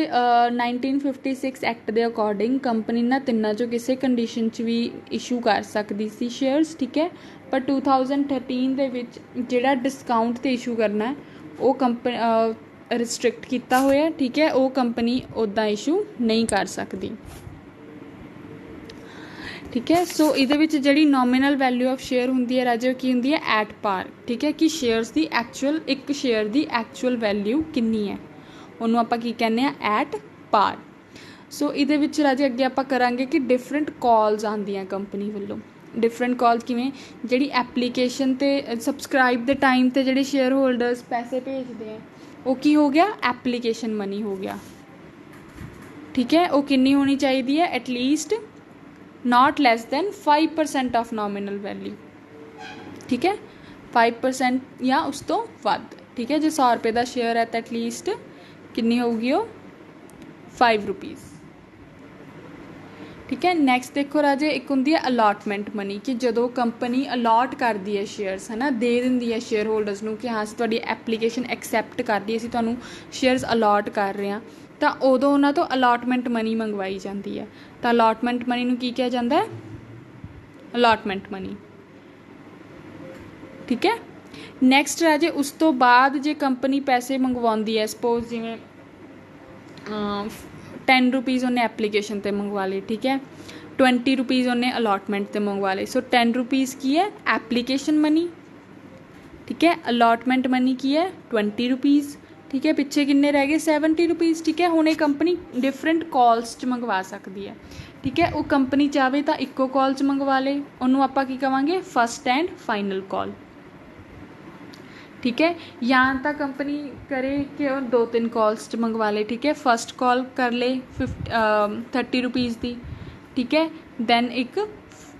1956 एक्ट के अकॉर्डिंग कंपनी ना तिन्ना चों किसी कंडीशन च भी इशू कर सकती सी शेयर्स। ठीक है, पर 2013 दे विच जिहड़ा डिस्काउंट ते इशू करना है वो कंपनी रिस्ट्रिक्ट किया होया। ठीक है, वो कंपनी उदा इशू नहीं कर सकती। ठीक है, सो इहदे विच जिहड़ी नॉमिनल वैल्यू ऑफ शेयर हुंदी है राजे की हुंदी है, एट पार। ठीक है, कि शेयर्स की एक्चुअल, एक शेयर की एक्चुअल वैल्यू कितनी है उन्होंने आपां की कहने आ, एट पार। सो इहदे विच राजे अगे आपां करांगे कि डिफरेंट कॉल्स आंदियां कंपनी वालों। डिफरेंट कॉल्स किवें, जिहड़ी एप्लीकेशन ते सबसक्राइब दे टाइम ते जिहड़े शेयर होल्डर्स पैसे भेजते हैं वो की हो गया, एप्लीकेशन मनी हो गया। ठीक है, वो कितनी होनी चाहिए है, at least not less than 5% of nominal value. ठीक है, 5% या उस तो वध। ठीक है, जो 100 रुपये का शेयर है तो एटलीस्ट कितनी होगी, वो 5 रुपीज़। ठीक है, नैक्सट देखो राजे एक होंदी है अलॉटमेंट मनी, कि जो कंपनी अलॉट करती है शेयर्स है ना, दे दी है शेयर होल्डर्स नूं कि हाँ असीं तुहाडी एप्लीकेशन एक्सैप्ट कर दी, असीं तुहानूं शेयर्स अलॉट कर रहे हैं, तो उदों उन्हां तो अलॉटमेंट मनी मंगवाई जाती है। तो अलॉटमेंट मनी नूं की कहा जाता है, अलॉटमेंट मनी। ठीक है, नैक्सट राजे उस तो बाद जे कंपनी पैसे मंगवाउंदी है, सपोज जिवें 10 रुपीज़ उन्हें एप्लीकेशन ते मंगवा ली। ठीक है, 20 रुपीज़ उन्हें अलॉटमेंट ते मंगवा ली। सो 10 रुपीज़ की है, एप्लीकेशन मनी। ठीक है, अलॉटमेंट मनी की है 20 रुपीज़। ठीक है, पिछे किन्ने रह गए, 70 रुपीज़। ठीक है, हुण ये कंपनी डिफरेंट कॉल्स च मंगवा सकती है। ठीक है, वो कंपनी चाहे तो इक्को कॉल च मंगवा ले, उन्होंने आपां की कहांगे, फस्ट एंड फाइनल कॉल। ठीक है, या तो कंपनी करे कि और 2-3 कॉल्स च मंगवा ले। ठीक है, फस्ट कॉल कर ले 30 रुपीज़ की। ठीक है, दैन एक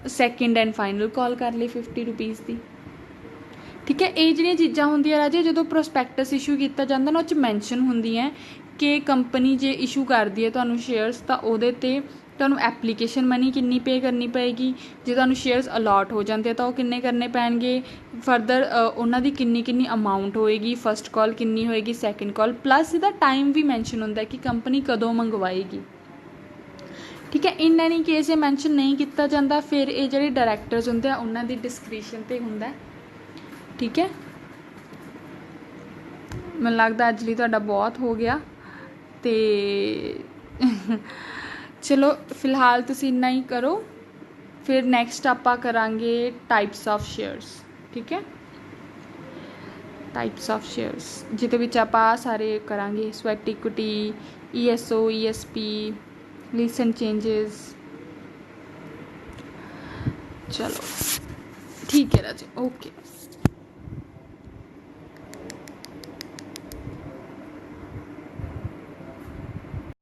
सैकेंड एंड फाइनल कॉल कर ले 50 रुपीज़ की। ठीक है, ये जिहड़ियां चीज़ां होंदियां राजे जो प्रोस्पैक्टस इशू किया जाता ना, उस मैंशन होंदी है कि कंपनी जे इशू करती है तुहानूं शेयर्स, तो उहदे ते तुहानूं एप्लीकेशन मनी कितनी पे करनी पेगी, जे तुहानूं शेयर्स अलॉट हो जाते तो किन्ने करने पैणगे, फरदर उन्हां दी किन्नी किन्नी अमाउंट होएगी, फस्ट कॉल किन्नी होएगी, सैकेंड कॉल, प्लस इहदा टाइम भी मैंशन होंदा है कि कंपनी कदों मंगवाएगी। ठीक है, इन एनी केस ये मैंशन नहीं किया जाता, फिर ये जिहड़े डायरैक्टर्स होंदे आ उन्हां दी डिस्क्रिशन ते हुंदा है। ठीक है, मैनूं लगदा अज लई तुहाडा बहुत हो गया, तो चलो फिलहाल तुसीं इन्ना ही करो, फिर नैक्सट आपां करांगे टाइप्स ऑफ शेयर्स। ठीक है, टाइप्स ऑफ शेयर्स जिहदे विच आपां सारे करांगे, sweat equity, ESO, ESP, recent changes. चलो ठीक है राजे, ओके।